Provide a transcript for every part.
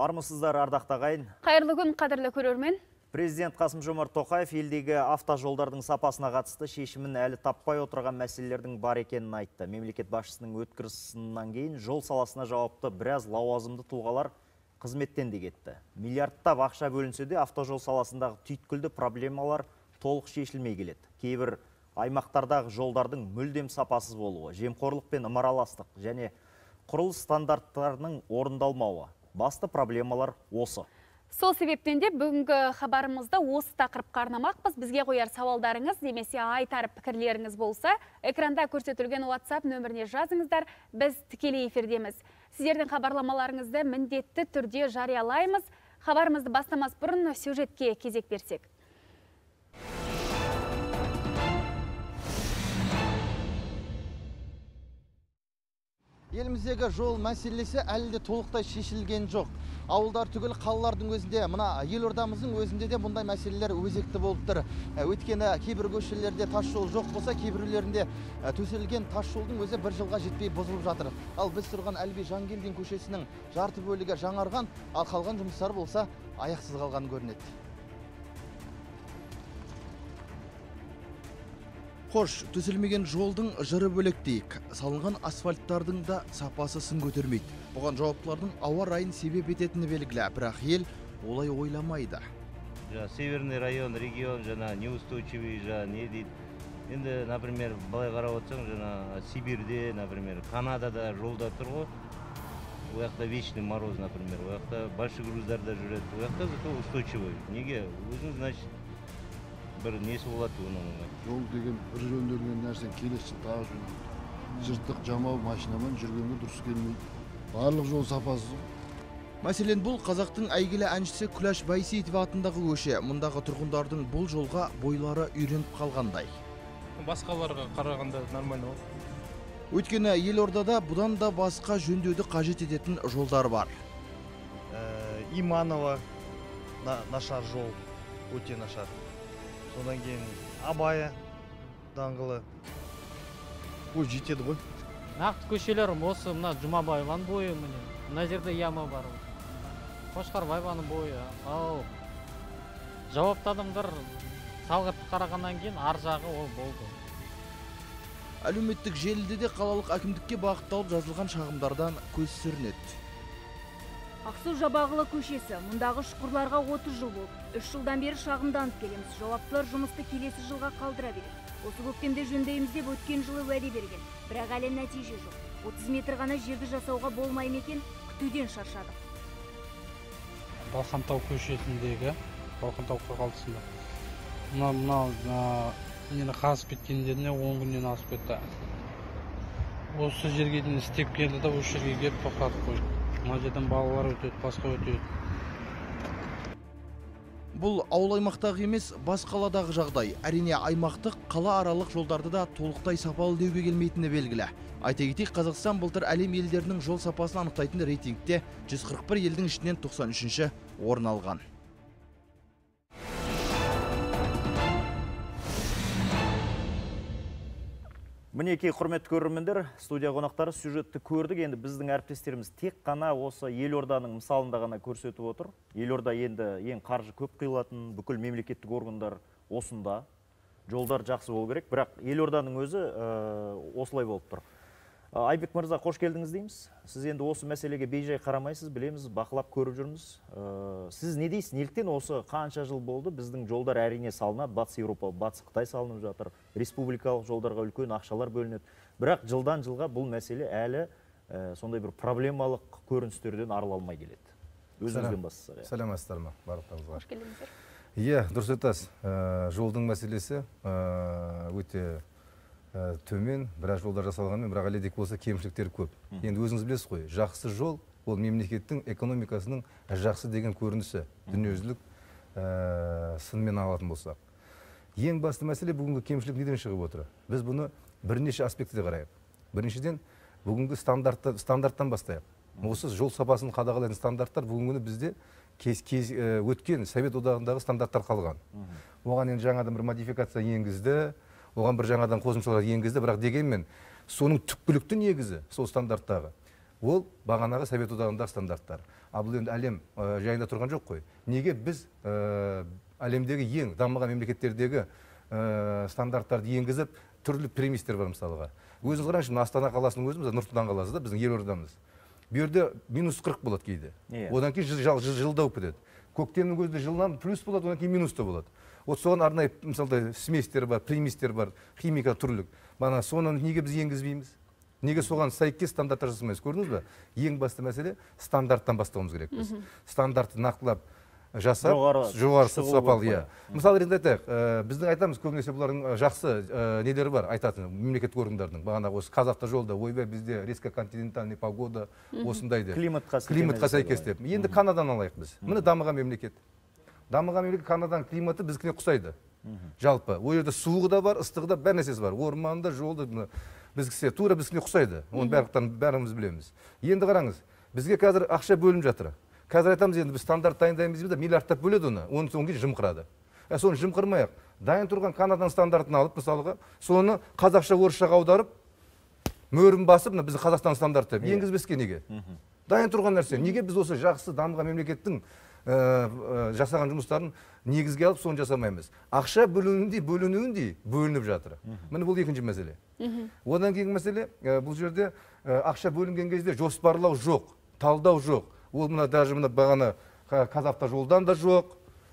Армысыздар, ардақта ағайын. Қайырлы күн, қадірлі көрермен. Президент Қасым-Жомарт Тоқаев елдегі автожолдардың сапасына қатысты шешімін әлі таппай отырған мәселелердің бар екенін айтты. Мемлекет басшысының өткір сынынан кейін жол саласына жауапты біраз лауазымды тұлғалар қызметтен де кетті. Миллиардтап ақша бөлінсе де автожол саласындағы түйткілді проблемалар толық шешілмей келеді. Кейбір аймақтардағы жолдардың мүлдем сапасыз болуы, жемқорлық пен ымыраластық және құрылыс стандарттарының орындалмауы. Басты проблемалар осы. Сол себептен де бүгінгі хабарымызда осы тақырыпқа арнамақпыз. Бізге қояр сауалдарыңыз немесе айтар пікірлеріңіз болса, экранда көрсетілген WhatsApp нөміріне жазыңыздар. Біз тікелей эфирдеміз. Сіздердің хабарламаларыңызды міндетті түрде жариялаймыз. Хабарымызды бастамас бұрын сюжетке кезек берсек. Еліміздегі жол мәселесі әлі де толықтай шешілген жоқ. Ауылдар түгіл қалалардың өзінде, мына елордамыздың өзінде де бұндай мәселелер өзекті болып тұр. Өйткені кейбір көшелерде тас жол жоқ болса, кейбіреулерінде төселген тас жолдың өзі бір жылға жетпей бұзылып жатыр. Ал біз тұрған Әлби Жангелдин көшесінің жарты бөлігі жаңарған, ал қалған жұмыстар болса аяқсыз қалған көрінеді. Қош, төселмеген жолдың жыры бөлек дейік. Салынған асфальттардың да сапасы сын көтермейді. Бұған жауаптылардың ауа райын себеп ететіні белгілі, бірақ ел олай ойламайды. Северный район, регион, неустойчивый, не дейді. Енді, например, былай қарап отырсаң, Сибирьде, например, Канадада жолда тұр ғой. Ол жақта вечный мороз, например, ол жақта большой груздарда жүреді. Ол жақта зато устойчивый. Неге? Өзің, значит, бір несі болады оның. Жол деген бір жөнделген нәрсе келесі тағы жөнделген. Жыртық жамау машинамен жүргенге дұрыс келмейді. Барлық жол сапасыз. Мәселен, бұл қазақтың әйгілі әншісі Күләш Байсейітова атындағы көше. Мұндағы тұрғындардың бұл жолға бойлары үйреніп қалғандай. Басқаларға қарағанда нормально ғой. Өйткені елордада бұдан да басқа жөндеуді қажет ететін жолдар бар. Иманова нашар жол, өте нашар. Содан кейін Абая даңғылы. Ой, жетеді ғой. Нақты көшелер осы мына Жұмабаеваның бойы, мына жерде яма бар. Қошқарбаеваның бойы. Ал жауапты адамдар салғыртып қарағаннан кейін ар жағы ол болды. Әлеуметтік желіде де қалалық әкімдікке бағытталып жазылған шағымдардан көз сүрінеді. Ақсу Жабағылы көшесі, мұндағы шұқырларға 30 жыл болды. 3 жылдан бері шағымданып келеміз. Жауаптылар жұмысты келесі жылға қалдыра береді. Осы көктемде жөндейміз деп өткен жылы уәде берген. Бірақ әлі нәтиже жоқ. 30 метр ғана жерді жасауға болмай екен, күтуден шаршадық. Балқантау көшесіндегі, Балқантау қағалтысында. Мына қазып кеткендеріне 10 күннен асып кетті. Осы жерге дейін істеп келді да, осы жерге келіп тоқтатып қойды. Мына жерден балалар өтеді, басқа өтеді. Бұл ауыл аймақтағы емес, бас қаладағы жағдай. Әрине аймақтық қала аралық жолдарды да толықтай сапалы деуге келмейтіні белгілі. Айта кетейік, Қазақстан былтыр әлем елдерінің жол сапасын анықтайтын рейтингте 141 елдің ішінен 93-ші орын алған. Мінекей құрметті көрермендер, студия қонақтары сюжетті көрдік. Енді біздің әріптестеріміз тек қана осы елорданың мысалында ғана көрсетіп отыр. Елорда енді ең қаржы көп құйылатын, бүкіл мемлекеттік органдар осында. Жолдар жақсы болу керек, бірақ елорданың өзі осылай болып тұр. Айбек мырза, қош келдіңіз дейміз. Сіз енді осы мәселеге бейжай қарамайсыз, білеміз, бақылап көріп жүрміз. Сіз не дейсіз, неліктен осы қанша жыл болды біздің жолдар әрине салынады, Батыс Еуропа, Батыс Қытай салынып жатыр, республикалық жолдарға үлкен ақшалар бөлінеді. Бірақ жылдан жылға бұл мәселе әлі сондай бір проблемалық көріністерден арылмай келеді. Өзіңізден бастасақ. Сәлеметсіздер ме, барлықтарыңызға. Қош келдіңіздер. Иә, дұрыс айтасыз. Жолдың мәселесі өте төмен, біраз жолдар жасалғанмен, бірақ әлі де болса кемшіліктер көп. Енді өзіңіз білесіз ғой, жақсы жол ол мемлекеттің экономикасының жақсы деген көрінісі, дүниежүзілік сынмен алатын болсақ. Ең басты мәселе бүгінгі кемшілік неден шығып отыр? Біз бұны бірнеше аспектіде қарайық. Біріншіден, бүгінгі стандарттан бастайық. Осы жол сапасын қадағалайтын стандарттар бүгінгі бізде өткен Совет одағындағы стандарттар қалған. Оған енді жаңадан бір модификация енгізді, оған бір жаңадан қосымшалар енгізді, бірақ дегенмен соның түпкілікті негізі сол стандарттағы. Ол бағанағы Совет одағындағы стандарттар. бұл енді әлем жайында тұрған жоқ қой. Неге біз әлемдегі ең дамыған мемлекеттердегі стандарттарды енгізіп, түрлі премистер бар мысалға. Өзіңіз қараңызшы, Астана қаласының өзіміз, Нұр-Сұлтан қаласы да біздің елордамыз. Бұл жерде -40 болады кейде. Одан кейін жылдау кетеді. Көктемнің өзінде жылынан плюс болады, одан кейін минус та болады. Вот соған арнайы мысалда сместер бар, премистер бар, химика түрлік. Бана соны неге біз енгізбейміз? Неге соған сәйкес стандарттар жасамаймыз? Көрдіңіз бе? Ең басты мәселе стандарттан бастауымыз керек біз. Стандартты нақтылап жасап, жоғары сапалы. Мысалы ретінде айтайық, біздің айтамыз көбінесе бұлардың жақсы нелері бар, айтатын мемлекеттік органдардың. Бағана осы Қазавтожолда, ойбай бізде резко континентальный погода осындайды. Климатқа сәйкес деп. Енді Канадан алайық біз. Міне дамыған мемлекет. Дамыған мемлекет Канаданың климаты бізге ұқсайды. Жалпы, ол жерде суығы да бар, ыстығы да, бәр нәрсесі бар. Орманда, жолда бізге тура бізге ұқсайды. Оны бәріміз білеміз. Енді қараңыз, бізге қазір ақша бөлініп жатыр. Қазір айтамыз, енді біз стандарт дайындаймыз дейді, миллиардтап бөледі оны, оның соңғы жымқырады. Соны жымқырмайық. Дайын тұрған Канаданың стандартын алып, мысалға, соны қазақша орысшаға аударып, мөрін басып, біздің Қазақстан стандарты енгізбеске неге? Дайын тұрған нәрсе. Неге біз осы жақсы дамыған мемлекеттің жасаған жұмыстарын негізге алып, соны жасамаймыз? Ақша бөлінуіндей бөлініп жатыр. Міне бұл екінші мәселе. Одан кейін мәселе, бұл жерде ақша бөлінген кезде жоспарлау жоқ, талдау жоқ. Ол мына даже бағана Қазавтожолдан да жоқ,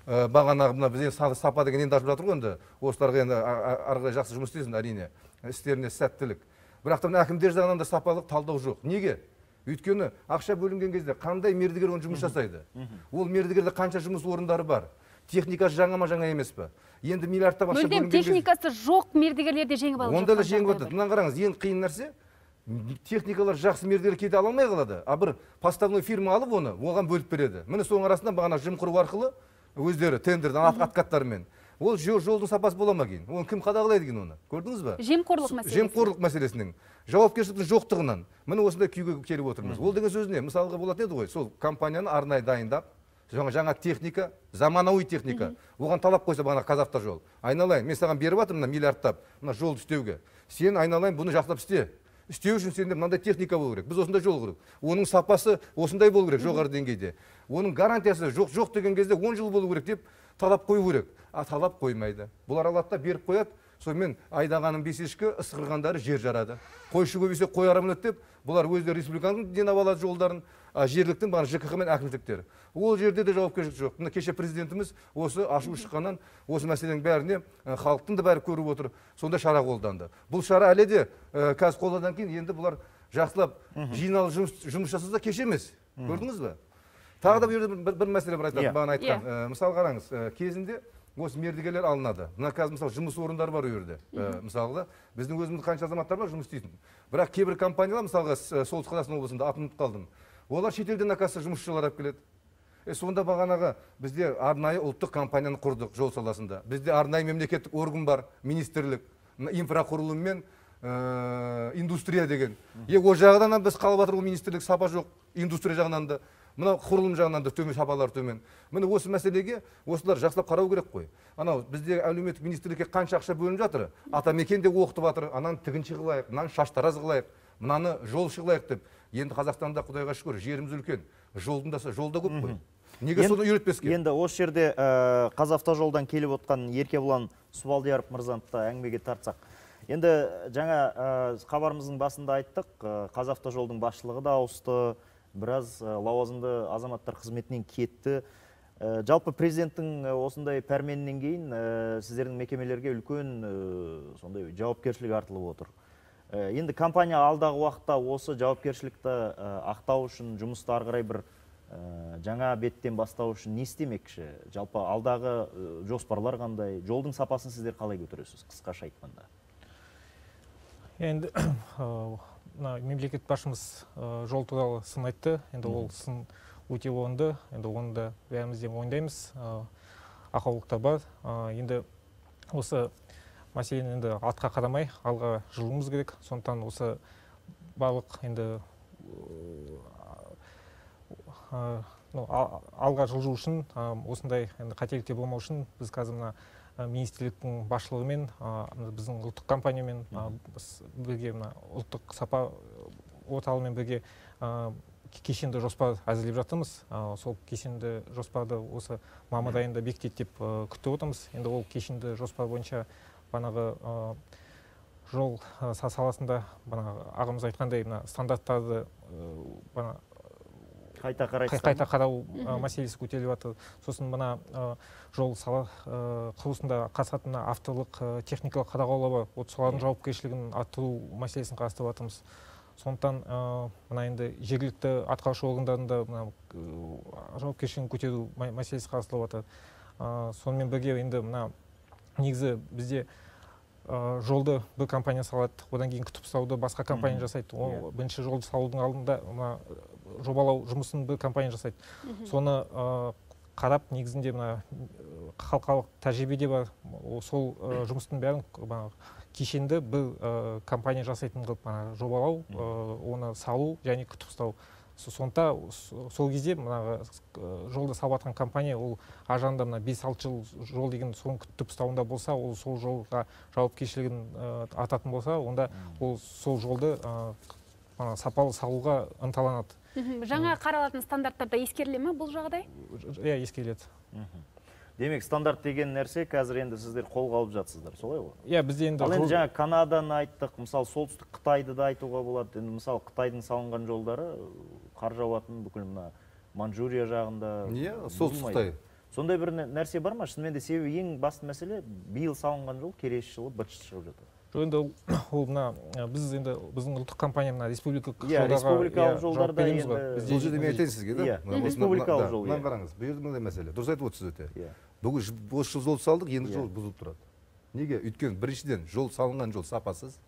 бағана біз сапа деген енді ашып жатыр ғой, енді осыларға енді арғы жақсы жұмыс істейсің, әрине, істеріне сәттілік. Бірақ та әкімдер жағынан да сапалық талдау жоқ. Неге? Өйткені ақша бөлінген кезде қандай мердігер оны жұмыс жасайды? Ол мердігерде қанша жұмыс орындары бар? Техникасы жаңа ма, жаңа емес пе? Енді миллиардтап ақша бөлінген кезде... Мүлдем техникасы жоқ мердігерлерде жеңіп алып жатқан. Онда да жеңіп отыр. Мына қараңыз, ең қиын нәрсе техникалар жақсы мердігер кете ала алмай қалады. Бір поставной фирма алып оны, оған бөліп береді. Міне соның арасында бағана жымқыру арқылы өздері тендердің атқаттарымен. Ол жолдың сапасы бола ма кейін? Оны кім қадағалайды кейін оны? Көрдіңіз бе? Жемқорлық мәселесінің, жауапкершіліктің жоқтығынан. Міне осындай күйге келіп отырмыз. Ол деген сөз не? Мысалға болатын еді ғой, сол компанияны арнайы дайындап, жаңа техника, заманауи техника. Оған талап қойса бағана Қазавтожол. Айналайын, мен саған беріп жатырмын миллиардтап, мына жолды істеуге. Сен айналайын бұны жақсылап істе. Істеу үшін сенде мынандай техника болу керек. Біз осындай жол құрдық. Оның сапасы осындай болу керек жоғары деңгейде. Оның гарантиясы жоқ деген кезде 10 жыл болу керек деп талап қою керек. Талап қоймайды. Бұлар алады да беріп қояды. Сонымен айдағаның бесешкі, ысқырғандары жер жарады. Қойшы көбейсе қой арам өледі деп, бұлар өздері республиканың денап алады жолдарын, жергіліктің бағана ЖКХ мен әкімдіктері. Ол жерде де жауапкершілік жоқ. Мына кеше президентіміз осы ашу шыққаннан осы мәселенің бәріне халықтың да бәрі көріп отыр. Сонда шара қолданды. Бұл шара әлі де қазір қолданған кейін енді бұлар жақсылап жиналы жұмыс жасаса кеш емес. Көрдіңіз бе? Тағы да бұл жерде бір мәселе бар айтады, бағана айтқан. Мысалы қараңыз, кезінде осы мердігерлер алынады. Мына қазір мысалы жұмыс орындары бар жерде. Мысалға біздің өзіміздің қанша азаматтар бар жұмыс істейтін. Бірақ кейбір компаниялар, мысалға Солтүстік Қазақстан облысында атынып қалдым. Олар шетелден акасы жұмысшылар алып келеді. Сонда бағанаға бізде арнайы ұлттық компанияны құрдық жол саласында. Бізде арнайы мемлекеттік орган бар, министрлік, инфрақұрылым мен индустрия деген. Ол жағынан біз қалып жатыр, ол министрлік сапа жоқ, индустрия жағынан да. Мына құрылым жағынан да төмен, сапалар төмен. Міне осы мәселеге осылар жақсылап қарау керек қой. Анау бізде әлеуметтік министрлікке қанша ақша бөлініп жатыр? Атамекенде оқытып жатыр, ананы тігінші қылайық, мынаны шаштараз қылайық, мынаны жолшы қылайық деп. Енді Қазақстанда құдайға шүкір жеріміз үлкен, жолда көп қой. Неге соны үйретпеске? Енді осы жерде Қазавтожолдан келіп отқан Еркебұлан Субалдияров мырзаны да әңгімеге тартсақ. Енді жаңа хабарымыздың басында айттық, Қазавтожолдың басшылығы да ауысты, біраз лауазымды азаматтар қызметінен кетті. Жалпы президенттің осындай пәрменінен кейін сіздердің мекемелерге үлкен сондай жауапкершілік артылып отыр. Енді компания алдағы уақытта осы жауапкершілікті ақтау үшін жұмысты ары қарай бір жаңа беттен бастау үшін не істемекші? Жалпы алдағы жоспарлар қандай? Жолдың сапасын сіздер қалай көтересіз, қысқаша айтқанда? Енді мемлекет басшымыз жол туралы сын айтты. Енді ол сын өте орынды. Енді оны да бәріміз де мойындаймыз. Ақаулықтар бар. Енді осы мәселені енді артқа қарамай алға жылуымыз керек. Сондықтан осы барлық енді алға жылжу үшін осындай қателіктер болмау үшін біз қазір мына министрліктің басшылығымен, біздің ұлттық компаниямен бірге, ұлттық сапа орталығымен бірге кешенді жоспар әзірлеп жатырмыз. Сол кешенді жоспарды осы мамыр айында бекітеді деп күтіп отырмыз. Енді ол кешенді жоспар бойынша банағы жол саласында ағамыз айтқандай стандарттарды қайта қарау мәселесі көтеріліп жатыр. Сосын жол сала құрылысында қатысатын авторлық техникалық қадағалау бар. Солардың жауапкершілігін арттыру мәселесін қарастырып жатырмыз. Сондықтан енді жергілікті атқарушы органдарында жауапкершілігін көтеру мәселесі қарастырылып жатыр. Сонымен бірге енді негізі бізде жолды бір компания салады, одан кейін күтіп ұстауды басқа компания жасайды. Бірінші жолды салудың алдында жобалау жұмысын бір компания жасайды. Соны қарап, негізінде халықаралық тәжірибеде бар, сол жұмыстың бәрін кешенді бір компания жасайтын қылып жобалау, оны салу және күтіп ұстау. Сонда сол кезде жолды салып жатқан компания ол ажанда 5-6 жыл жол деген соны күтіп ұстауында болса, ол сол жолға жауапкершілігін артатын болса, онда ол сол жолды сапалы салуға ынталанады. Жаңа қаралатын стандарттарда ескеріле ме бұл жағдай? Иә, ескеріледі. Демек, стандарт деген нәрсе қазір енді сіздер қолға алып жатсыздар, солай ғой? Иә, бізде енді... Ал енді жаңа Канаданы айттық, мысалы солтүстік Қытайды да айтуға болады. Енді мысалы Қытайдың салынған жолдары қар жауатын бүкіл Манчжурия жағында... Иә, солтүстік Қытай. Сондай бір нәрсе бар ма? Шынымен де себебі ең басты мәселе биыл салынған жол келесі жылы быт шығып жатыр. Енді ол біз енді біздің ұлттық компания республикалық жолдарда енді бұл жерде мен айтайын сізге да. Республикалық жол. Мынаны қараңыз, бұл жерде мынандай мәселе. Дұрыс айтып отырсыз өте. Бүгін осы жол салдық, енді жол бұзылып тұрады. Неге? Өйткені біріншіден жол салынған жол сапасыз,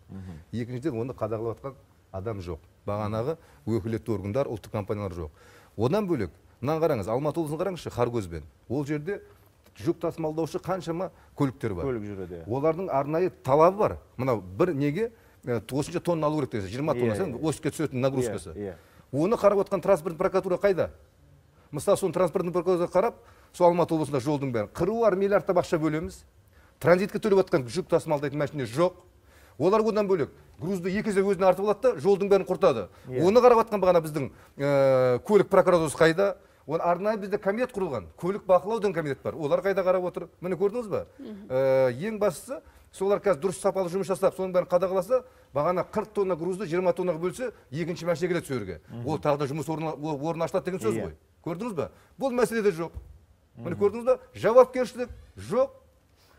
екіншіден оны қадағалап жатқан адам жоқ. Бағанағы өкілетті органдар, ұлттық компаниялар жоқ. Одан бөлек, мынаны қараңыз, Алматы облысын қараңызшы, Қаркөзбен. Ол жерде жүк тасымалдаушы қаншама көліктер бар. Көлік жүреді. Олардың арнайы талабы бар. Мынау бір неге осынша тонна алу керек десе, 20 тонна осыке түсетін нагрузкасы. Оны қарап отқан транспорт прокуратура қайда? Мысалы, соны транспорт прокуратура қарап, сол Алматы облысында жолдың бәрін қыруар миллиардтап ақша бөлеміз. Транзитке төлеп отқан жүк тасымалдайтын машина жоқ. Олар одан бөлек грузды екі есе өзіне артып алады да, жолдың бәрін құртады. Оны қарап отқан бағана біздің көлік прокуратурасы қайда? Оны арнайы бізде комитет құрылған, көлік бақылау деген комитет бар. Олар қайда қарап отыр? Міне көрдіңіз ба? Ең бастысы, солар қазір дұрыс сапалы жұмыс жасап, соның бәрін қадағаласа, бағана 40 тонна грузды 20 тоннаға бөлсе, екінші машина келеді сол жерге. Ол тағы да жұмыс орны ашылады деген сөз ғой. Көрдіңіз ба? Бұл мәселе де жоқ. Міне көрдіңіз ба? Жауапкершілік жоқ.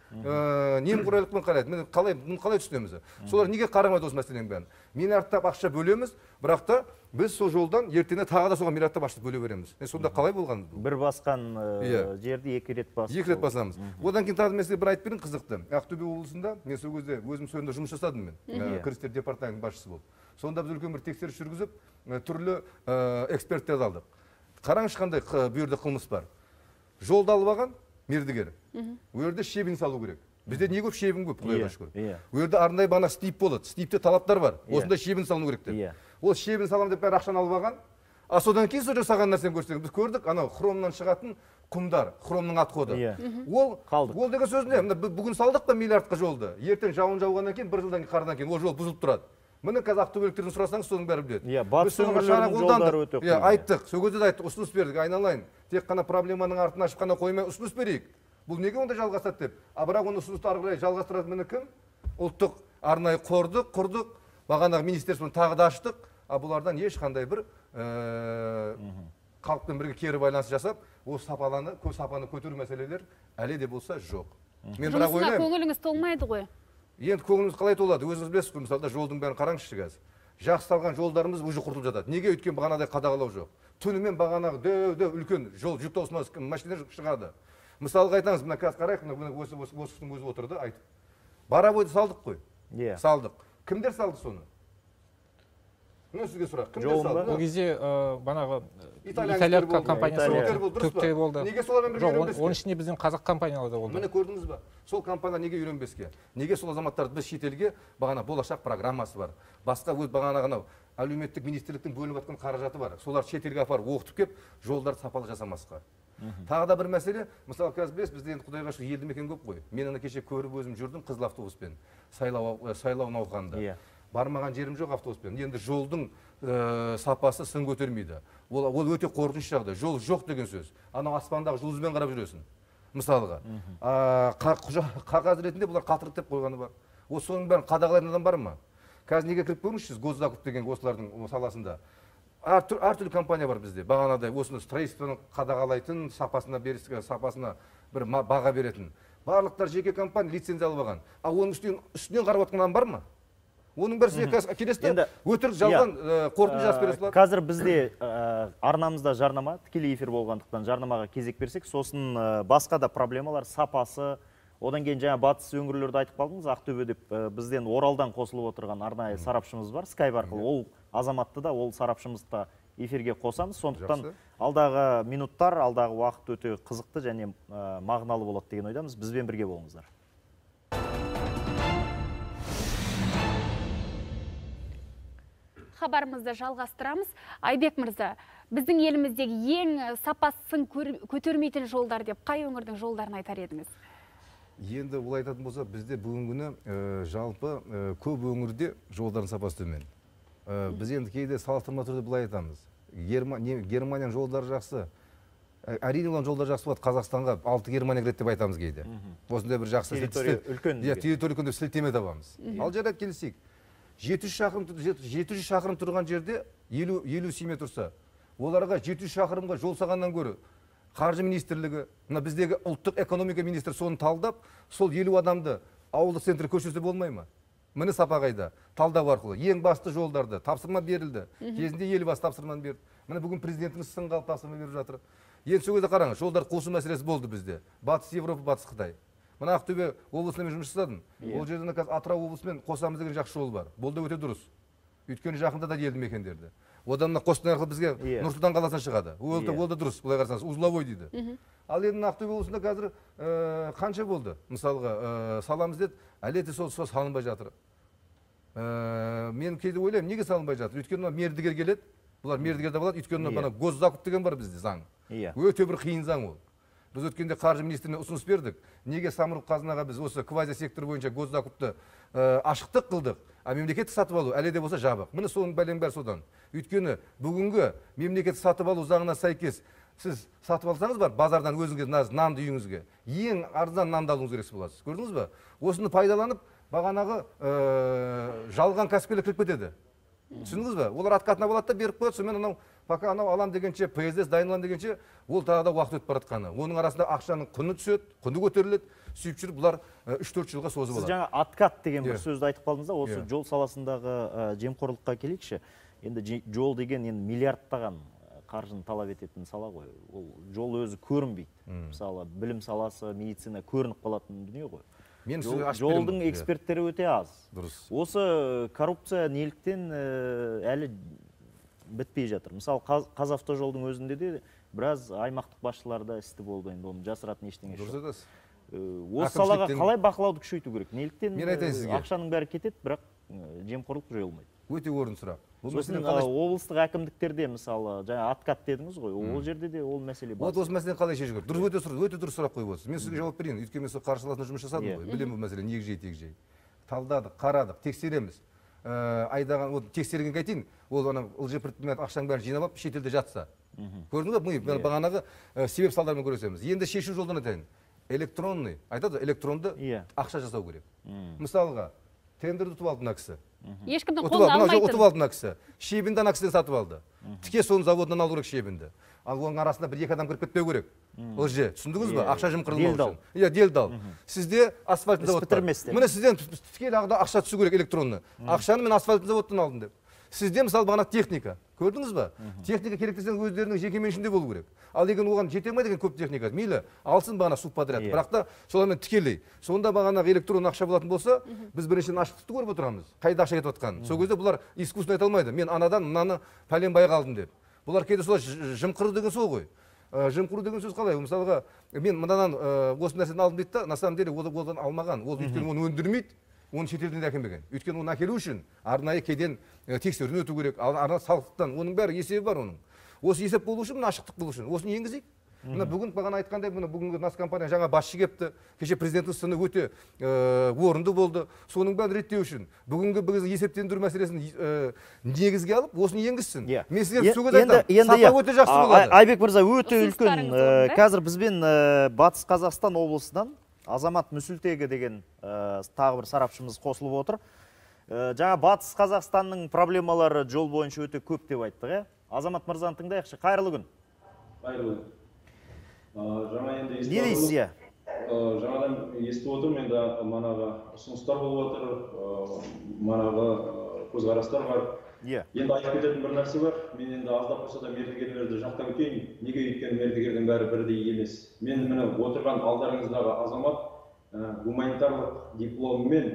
Немқұрайлықпен қарайды. Міне қалай түсінеміз? Солар неге қарамайды осы мәселенің бәрін? Миллиардтап ақша бөлеміз, бірақ та біз сол жолдан ертеңіне тағы да соған миллиардтап ақша бөле береміз. Сонда қалай болған? Бір басқан жерді екі рет басып. Екі рет басамыз. Одан кейін тағы мәселе бір айтып берейін, қызықты. Ақтөбе облысында мен сол кезде өзім сол жерде жұмыс жасадым мен. Кірістер департаментінің басшысы болып. Сонда біз үлкен бір тексеріс жүргізіп, түрлі эксперттерді алдық. Қараңызшы қандай бұл жерде қылмыс бар. Жолды алып алған мердігер. Ол жерде шебін салу керек. Бізде не көп шебін көп, құдайға шүкір. Ол жерде арнайы бағана стип болады. Стипте талаптар бар. Осында шебін салыну керек деп. Ол шебін салам деп бәрі ақшаны алып алған. А содан кейін сол жасаған нәрсені көрсеткен. Біз көрдік, анау хромнан шығатын құмдар, хромның отходы. Ол деген сөз не? Бүгін салдық па миллиардқа жолды. Ертең жауын жауғаннан кейін, бір жылдан кейін қардан кейін ол жол бұзылып тұрады. Міне қазір ақтөбеліктерден сұрасаңыз, соның бәрі біледі. Батыс өңірлердің жолдары өте қиын. Айттық, сол кезде де айттық, ұсыныс бердік, айналайын. Тек қана проблеманың артын ашып қана қоймай ұсыныс берейік. Бұл неге онда жалғасады деп. Бірақ оны ұсынысты ары қарай жалғастыратын міне кім? Ұлттық арнайы құрдық, бағанағы министерствоны тағы да аштық. Бұлардан ешқандай бір халықпен бірге кері байланыс жасап, ол сапаны көтеру мәселелер әлі де болса жоқ. Жұмысына көңіліңіз толмайды ғой? Енді көңіліміз қалай толады? Өзіңіз білесіз ғой, мысалы жолдың бәрін қараңызшы қазір. Жақсы салған жолдарымыз уже құртылып жатады. Неге? Өйткені бағанадай қадағалау жоқ. Түнімен бағанағы дөу үлкен жол жүк тасымалдайтын машина шығады. Мысалға айтамыз, мына қазір қарайық, мына осының өзі отырды, айтып. Боровойды салдық қой. Салдық. Кімдер салды соны? Мына сізге сұрақ. Кімдер салды? Ол кезде бағанағы итальян компаниясы түріктер болды. Неге солармен бірге үйренбеске? Оның ішінде біздің қазақ компаниялар да болды. Міне көрдіңіз ба? Сол компания неге үйренбеске? Неге сол азаматтарды біз шетелге бағана болашақ программасы бар. Басқа өз бағанағы әлеуметтік министрліктің бөлініп жатқан қаражаты бар. Солар шетелге апарып оқытып кеп, жолдарды сапалы жасамасқа. Тағы да бір мәселе, мысалы қазір білесіз, бізде енді құдайға шүкір елді мекен көп қой. Мен ана кеше көріп өзім жүрдім қызыл автобуспен, сайлау науқанында. Бармаған жерім жоқ автобуспен. Енді жолдың сапасы сын көтермейді. ол өте қорқынышты жағдай. Жол жоқ деген сөз. Анау аспандағы жұлдызбен қарап жүресің. Мысалға, қағаз ретінде бұлар қатырып деп қойғаны бар. Осы соның бәрін қадағалайтын адам бар ма? Қазір неге кіріп көріңізші, госзакуп деген осылардың саласында. Әртүрлі компания бар бізде. Бағанадай осыны строительствоны қадағалайтын, сапасына бір баға беретін. Барлықтар жеке компания лицензия алып алған. А оның үстінен қарап отқан адам бар ма? Оның бәрі сізге келесті өтірік жалған қорытынды жазып бере салады. Қазір бізде арнамызда жарнама, тікелей эфир болғандықтан жарнамаға кезек берсек, сосын басқа да проблемалар, сапасы, одан кейін жаңа батыс өңірлерді айтып қалдыңыз, Ақтөбе деп бізден Оралдан қосылып отырған арнайы сарапшымыз бар, Skype арқылы. Ол азаматты да, ол сарапшымызды да эфирге қосамыз. Сондықтан алдағы минуттар, алдағы уақыт өте қызықты және мағыналы болады деген ойдамыз. Бізбен бірге болыңыздар. Хабарымызды жалғастырамыз. Айбек мырза, біздің еліміздегі ең сапасын көтермейтін жолдар деп қай өңірдің жолдарын айтар едіңіз? Енді ол айтатын болса, бізде бүгінгі күні жалпы көп өңірде жолдардың сапасы төмен. Біз енді кейде салыстырма түрде былай айтамыз. Германияның жолдары жақсы. Әрине олардың жолдары жақсы болады. Қазақстанға 6 Германия кіреді деп айтамыз кейде. Осындай бір жақсы территория үлкен деп сілтеме табамыз. Ал жарайды келісейік. 700 шақырым тұрған жерде 50 семья тұрса, оларға 700 шақырымға жол салғаннан гөрі қаржы министрлігі, біздегі ұлттық экономика министрі соны талдап, сол 50 адамды ауылдық центр көшірсе болмай ма? Міне сапа қайда? Талдау арқылы ең басты жолдарды тапсырма берілді. Кезінде елбасы тапсырманы берді. Міне бүгін президентіміз сынға алып тапсырма беріп жатыр. Енді сол кезде қараңыз, жолдар қосу мәселесі болды бізде. Батыс Европа, батыс Қытай. Мына Ақтөбе облысына мен жұмыс жасадым. Ол жерден қазір Атырау облысымен қосамыз деген жақсы жол бар. Бұл да өте дұрыс. Өйткені жақында да елді мекендерді. Одан Қостанай арқылы бізге Нұр-Сұлтан қаласына шығады. Ол да дұрыс, былай қарасаңыз, узловой дейді. Ал енді Ақтөбе облысында қазір қанша болды? Мысалға, саламыз деді, әлі де сол салынбай жатыр. Мен кейде ойлаймын, неге салынбай жатыр? Өйткені мердігер келеді. Бұлар мердігерде болады. Өйткені бана госзакуп деген бар бізде заң. Өте бір қиын заң ол. Біз өткенде қаржы министріне ұсыныс бердік. Неге самұрық қазынаға біз осы квази сектор бойынша госзакупты ашықтық қылдық, а мемлекеттік сатып алу әлі де болса жабық. Міне соның бәлең бәрі содан. Өйткені бүгінгі мемлекеттік сатып алу заңына сәйкес сіз сатып алсаңыз бар, базардан өзіңізге нанды үйіңізге ең арзан нанды алуыңыз керек боласыз. Көрдіңіз бе? Осыны пайдаланып, бағанағы жалған кәсіпкерлер кіріп кетеді. Түсіндіңіз бе? Олар атқатына болады да беріп қояды, сонымен анау пока анау алам дегенше, ПСД дайынлам дегенше, ол тағы да уақыт өтіп баратқаны. Оның арасында ақшаның құны түседі, құны көтеріледі, сөйтіп жүріп бұлар 3-4 жылға созып алады. Сіз жаңа откат деген бір сөзді айтып қалдыңыз да, осы жол саласындағы жемқорлыққа келейікші. Енді жол деген енді миллиардтаған қаржыны талап ететін сала ғой. Ол жол өзі көрінбейді. Мысалы, білім саласы, медицина көрініп қалатын дүние ғой. Жолдың эксперттері өте аз. Осы коррупция неліктен әлі бітпей жатыр. Мысалы, Қазавтожолдың өзінде де біраз аймақтық басшыларда істі болды, енді оны жасыратын ештеңе жоқ. Осы салаға қалай бақылауды күшейту керек? Неліктен ақшаның бәрі кетеді, бірақ жемқорлық жойылмайды? Өте орын сұрақ. Сосын облыстық әкімдіктерде, мысалы, жаңа откат дедіңіз ғой, ол жерде де ол мәселе бар. Осы мәселені қалай шешу керек? Өте дұрыс сұрақ қойып отырсыз. Мен сізге жауап берейін. Өйткені мен сол қаржы саласында жұмыс жасадым ғой. Білемін бұл мәселені егжей-тегжей. Талдадық, қарадық, тексереміз. Айдаған, тексергенге айтайын, ол ЛЖП-мен ақшаның бәрін жинап алып, шетелде жатса. Көрдіңіз бе? Бағанағы себеп салдармен көресеміз. Енді шешу жолдан айтайын. Электронный, айтады, электронды ақша жасау керек. Мысалға, тендерді ұтып алды мына кісі. Ешкімдің қолына алмайтын. Ұтып алды мына кісі. Шебінді ана кісіден сатып алды. Тіке соның заводынан алу керек шебінді. Ал оның арасында бір екі адам кіріп кетпеу керек. Лже, түсіндіңіз бе? Ақша жымқырылмау үшін. Иә, делдал. Сізде асфальтный завод бар. Міне сізден тікелей ақша түсу керек электронны. Ақшаны мен асфальтный заводтан алдым деп. Сізде мысалы бағана техника. Көрдіңіз ба? Техника керек десең өздерінің жеке меншігінде болу керек. Ал егер оған жете алмайды екен көп техника, мейлі алсын бағана субподряд. Бірақ та солармен тікелей. Сонда бағана электронды ақша болатын болса, біз біріншіден ашықтықты көріп отырамыз. Қайда ақша кетіп жатқанын. Сол кезде бұлар искусственно айта алмайды. Мен анадан мынаны пәленбай қалдым деп. Бұлар кейде солай жымқыру деген сол ғой. Жымқыру деген сөз қалай? Мысалға, мен мынадан осы нәрсені алдым дейді да, на самом деле одан алмаған. Ол өйткені оны өндірмейді. Оны шетелден әкелмеген. Өйткені оны әкелу үшін арнайы кеден тексеруден өту керек. Арнайы салықтан. Оның бәрі есебі бар оның. Осы есеп болу үшін, ашықтық болу үшін. Осыны енгізейік. Мына бүгін бағана айтқандай, мына бүгінгі нас компания жаңа басшы кепті. Кеше президенттің сыны өте орынды болды. Соның бәрін реттеу үшін бүгінгі біз есептендіру мәселесін негізге алып, осыны енгізсін. Мен сіздерге сөз айтамын. Сапа өте жақсы болады. Айбек мырза, өте үлкен. Қазір бізбен Батыс Қазақстан облысынан Азамат Мүсілтегі деген тағы бір сарапшымыз қосылып отыр. Жаңа Батыс Қазақстанның проблемалары жол бойынша өте көп деп айттық. Азамат мырзаны тыңдайықшы. Қайырлы күн. Қайырлы күн. Жаңа енді не дейсіз? Жаңадан естіп отырмын, енді манағы ұсыныстар болып отыр, манағы көзқарастар бар. Енді айтып кететін бір нәрсе бар. Мен енді аздап болса да мердігерлерді жақтап өтейін. Неге өйткені мердігердің бәрі бірдей емес. Мен міне отырған алдарыңыздағы азамат гуманитарлық дипломмен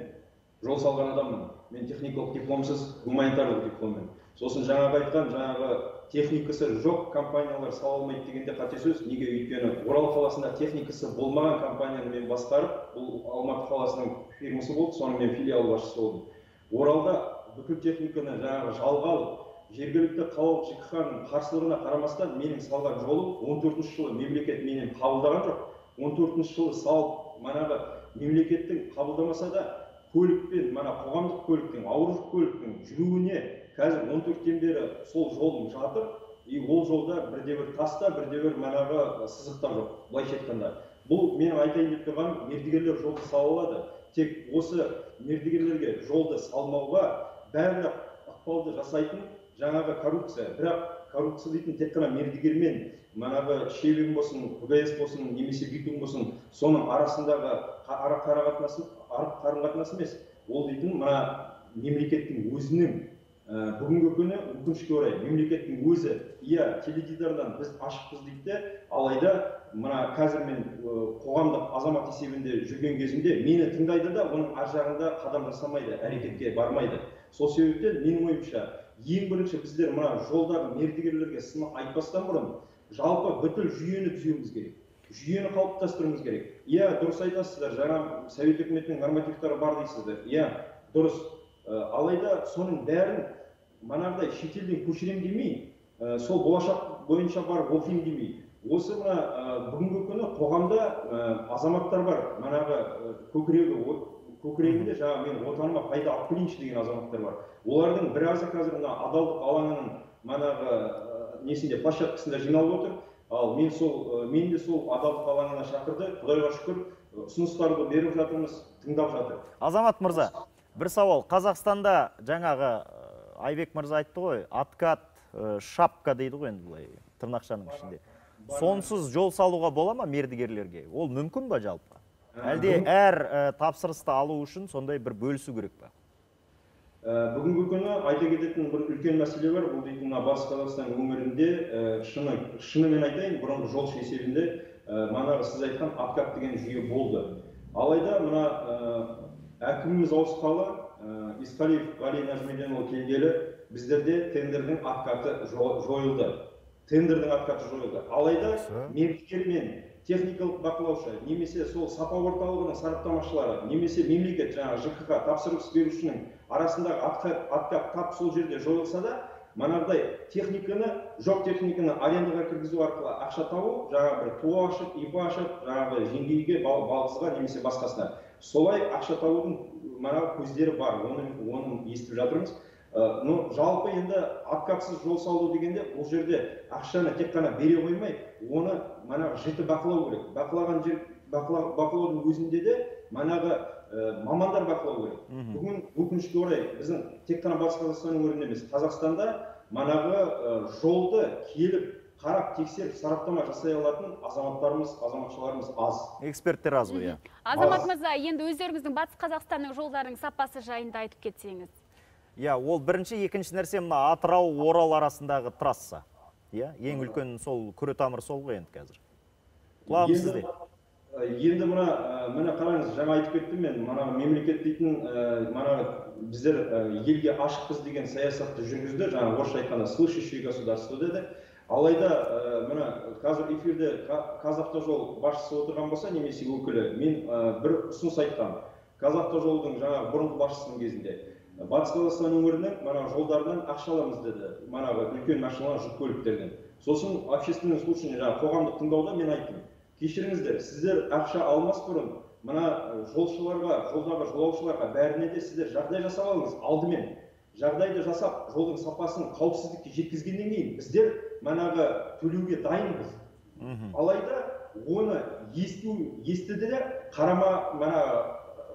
жол салған адаммын. Мен техникалық дипломсыз гуманитарлық дипломмен. Сосын жаңағы айтқан, жаңағы техникасы жоқ компаниялар сала алмайды дегенде қате сөз. Неге өйткені Орал қаласында техникасы болмаған компанияны мен басқарып, бұл Алматы қаласының фирмасы болды, соның мен филиал басшысы болдым. Оралда бүкіл техниканы жаңағы жалға алып, жергілікті қалалық ЖКХ-ның қарсылығына қарамастан менің салған жолым 14 жылы мемлекет менен қабылдаған жоқ. 14 жылы салып, манағы мемлекеттің қабылдамаса да көлікпен, қоғамдық көліктің, ауыр жүк көліктің жүруіне қазір 14-тен бері сол жолым жатыр. Ол жолда бірде-бір таста, бірде-бір манағы сызықтар жоқ. Былайша айтқанда, бұл менің айтайын деп тұрғаным, мердігерлер жолды сала алады. Тек осы мердігерлерге жолды салмауға бәрі ықпалды жасайтын жаңағы коррупция. Бірақ коррупция дейтін тек қана мердігермен манағы шебен болсын, ПГС болсын, немесе битум болсын, соның арасындағы қарым-қатынас емес. Ол дейтін мына мемлекеттің өзінің бүгінгі күні өкінішке орай мемлекеттің өзі теледидардан біз ашықпыз дейді, алайда мына қазір мен қоғамдық азамат есебінде жүрген кезімде мені тыңдайды да, оның ар жағында қадам жасамайды, әрекетке бармайды. Сол себептен менің ойымша ең бірінші біздер мына жолдағы мердігерлерге сын айтпастан бұрын жалпы бүкіл жүйені түзеуіміз керек. Жүйені қалыптастыруымыз керек. Дұрыс айтасыздар, жаңа Совет үкіметінің нормативтары бар дейсіздер. Дұрыс. Алайда соның бәрін манағыдай шетелден көшірем демей, сол болашақ бойынша барып оқимын демей. Осы бүгінгі күні қоғамда азаматтар бар, манағы көкірегінде жаңа мен отаныма пайда алып келейінші деген азаматтар бар. Олардың біразы қазір адалдық алаңының манағы несінде площадкасында жиналып отыр. Ал мен де сол адалдық алаңына шақырды, Құдайға шүкір, ұсыныстарды беріп жатырмыз, тыңдап жатыр. Азамат мырза, бір сауал. Қазақстанда жаңағы Айбек мырза айтты ғой, откат, шапка дейді ғой енді бұлай, тырнақшаның ішінде. Сонсыз жол салуға бола ма мердігерлерге? Ол мүмкін ба жалпы? Әлде әр тапсырысты алу үшін сондай бір бөлісу керек па? Бүгінгі күні айта кететін бір үлкен мәселе бар. Бұл дейтін Батыс Қазақстан өңірінде шынымен айтайын, бұрынғы жолшы есебінде манағы сіз айтқан откат деген жүйе болды. Алайда мына әкіміміз ауысқалы, Исқалиев Ғали Нәжімеденұлы келгелі, біздерде тендердің откаты жойылды. Алайда мердігер мен техникалық бақылаушы, немесе сол сапа орталығының сараптамашылары, немесе мемлекет жаңа ЖКХ тапсырыс берушінің арасындағы откат тап сол жерде жойылса да, манағыдай жоқ техниканы арендаға кіргізу арқылы ақша табу, жаңа бір туа ашып, ИП ашып, жаңағы жеңгейге, балғызға немесе басқасына. Солай ақша табудың манағы көздері бар, оны естіп жатырмыз. Жалпы енді откатсыз жол салу дегенде, бұл жерде ақшаны тек қана бере қоймай, оны манағы жіті бақылау керек. Бақылаудың өзінде де манағы мамандар бақылау керек. Бүгін өкінішке орай біздің тек қана Батыс Қазақстан өңірінде емес, Қазақстанда манағы жолды келіп, қарап, тексеріп, сараптама жасай алатын азаматшаларымыз аз. Эксперттер аз ғой. Азамат мырза, енді өздеріңіздің Батыс Қазақстанның жолдарының сапасы жайында айтып кетсеңіз. Ол бірінші, екінші нәрсе мына Атырау, Орал арасындағы трасса. Ең үлкен сол күре тамыр сол ғой енді қазір. Құлағым сізде. Енді мына қараңыз, жаңа айтып кеттім мен, мемлекет дейтін, біздер елге ашықпыз деген саясатты жүргізді, жаңа орысша айтқанда слышащее государство деді. Алайда қазір эфирде Қазавтожол басшысы отырған болса, немесе өкілі, мен бір ұсыныс айтқам. Қазавтожолдың жаңа бұрынғы басшысының кезінде Батыс Қазақстан өңірінің жолдарынан ақша аламыз деді, үлкен машиналар жүк көліктерден. Сосын общественный слушание, жаңағы қоғамдық тыңдауда мен айттым, кешіріңіздер, сіздер ақша алмас бұрын мына жолшыларға, жолдағы жолаушыларға бәріне де сіздер жағдай жасап алыңыз. Алдымен жағдайды жасап, жолдың сапасын қауіпсіздікке жеткізгеннен кейін біздер манағы төлеуге дайынбыз. Алайда оны естіді де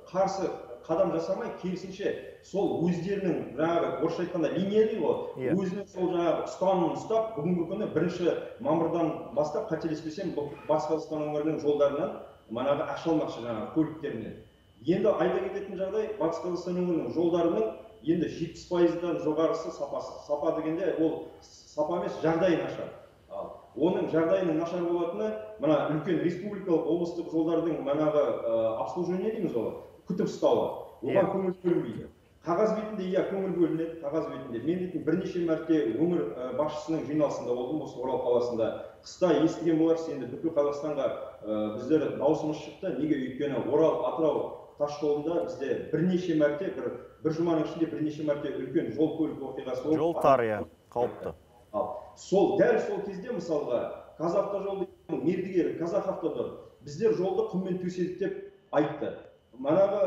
қарсы қадам жасамай, керісінше сол өздерінің жаңағы орысша айтқанда линия дейді ғой, өзінің сол жаңағы ұстанымын ұстап, бүгінгі күні 1 мамырдан бастап, қателеспесем, Батыс Қазақстан өңірінің жолдарынан манағы ақша алмақшы жаңағы көліктерінен. Енді айта кететін жағдай, Батыс Қазақстан өңірінің жолдарының енді 70%-дан жоғарысы сапасы. Сапа дегенде ол сапа емес, жағдайы нашар. Оның жағдайының нашар болатыны, мына үлкен республикалық облыстық жолдардың манағы обслуживание дейміз ғой, күтіп ұстауы. Оған көңіл бөлінбейді. Қағаз бетінде көңіл бөлінеді, қағаз бетінде. Мен дейтін бірнеше мәрте өңір басшысының жиналысында болдым, осы Орал қаласында. Қыста естіген боларсыз, енді бүкіл Қазақстанға біздер дауысымыз шықты. Неге? Өйткені Орал Атырау тас жолында бізде бірнеше мәрте, бір жұманың ішінде бірнеше мәрте үлкен жол көлік оқиғасы болып. Жол тар, қауіпті. Дәл сол кезде мысалға Қазавтожол мердігері Казахавтодор біздер жолды құммен төседік деп айтты. Манағы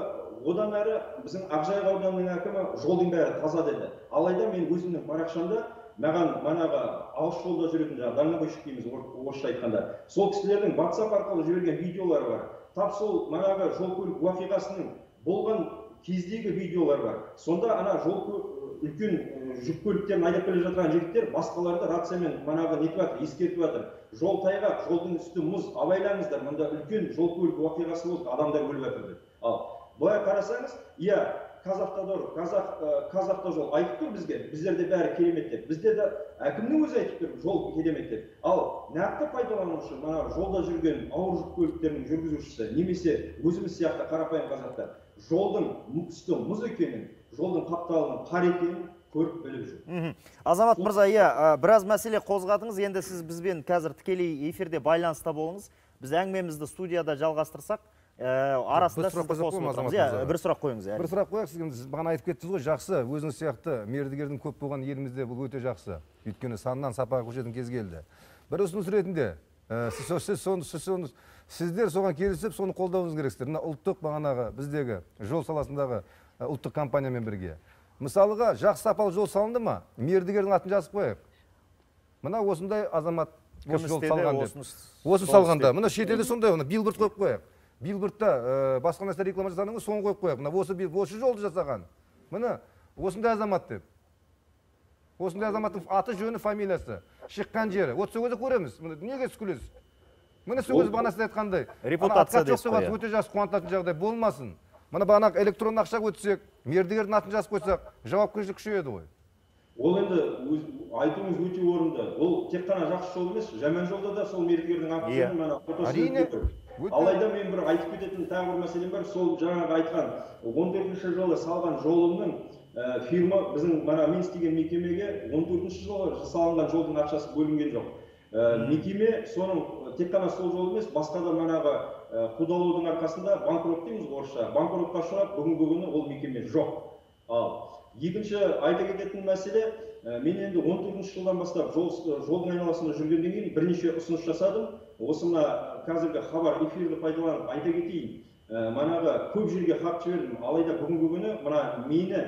одан әрі біздің Ақжайық ауданының әкімі жолдың бәрі таза деді. Алайда мен өзімнің парақшамда маған манағы алыс жолда жүретін жаңағы дальнобойщик дейміз орысша айтқанда, сол кісілердің WhatsApp арқылы жіберген видеолары бар. Тап сол манағы жол көлік оқиғасының болған кездегі видеолар бар. Сонда ана үлкен жүк көліктерін айдап келе жатқан жігіттер басқаларды рациямен манағы нетіп жатыр, ескертіп жатыр. Жол тайғақ, жолдың үсті мұз, абайлаңыздар, мұнда үлкен жол көлік оқиғасы болды, адамдар өліп жатыр деп. Ал былай қарасаңыз, Қазавтожол айтып тұр бізге, біздерде бәрі керемет деп. Бізде де әкімнің өзі айтып тұр, жол керемет деп. Ал нақты пайдаланушы, манағы жолда жүрген ауыр жүк көліктерінің жүргізушісі, немесе өзіміз сияқты қарапайым қазақтар, жолдың үсті мұз екенін, жолдың қапталының қар екенін көріп біліп жүр. Азамат мырза, біраз мәселе қозғадыңыз. Енді сіз бізбен қазір тікелей эфирде байланыста болыңыз. Біз әңгімемізді студияда жалғастырсақ, арасында сізді қосып отырмыз. Бір сұрақ қойыңыз. Бір сұрақ қояйық, сіз бағана айтып кеттіңіз ғой, жақсы, өзіңіз сияқты мердігердің көп болған елімізде бұл өте жақсы. Өйткені саннан сапаға көшетін кез келді. Бір ұсыныс ретінде сіздер соған келісіп, соны қолдауыңыз керексіздер. Мына ұлттық бағанағы біздегі жол саласындағы ұлттық компаниямен бірге. Мысалыға, жақсы сапалы жол салынды ма? Мердігердің атын жазып қояйық. Мына осындай азамат осы жол салған деп. Осы салғанда. Мына шетелде сондай, билборд қойып қояйық. Билбордта басқа нәрсе реклама жасағаныңыз соны қойып қояйық. Мына осы жолды жасаған. Мына осындай азамат деп. Осындай азаматтың аты, жөні, фамилиясы, шыққан жері. Сол өзі көреміз. Неге күлесіз? Міне сол өзі бағана сіз айтқандай. Репутация дейсіз қоя. Өте жақсы қуантатын жағдай болмасын. Мына бағана электронды ақша өтсек, мердігердің атын жазып қойсақ, жауапкершілік күшейеді ғой. Ол енді айтуыңыз өте орынды. Ол тек қана жақсы жол емес, жаман жолда да сол мердігердің атын Алайда мен бір айтып кететін тағы бір мәселем бар. Сол жаңағы айтқан 14-ші жылы салған жолымның фирма біздің мен істеген мекемеге 14-ші жылы салынған жолдың ақшасы бөлінген жоқ. Мекеме соның тек қана сол жол емес, басқа да манағы қудалаудың арқасында банкрот дейміз орысша. Банкротқа ұшырап, бүгінгі күні ол мекеме жоқ. Ал екінші айта кететін мәселе, мен енді 14-ші жылдан бастап жолдың айналасында жүргеннен кейін бірнеше ұсыныс жасадым. Осы мына қазіргі хабар эфирді пайдаланып айта кетейін. Манағы көп жерге хат жібердім. Алайда бүгінгі күні мына мені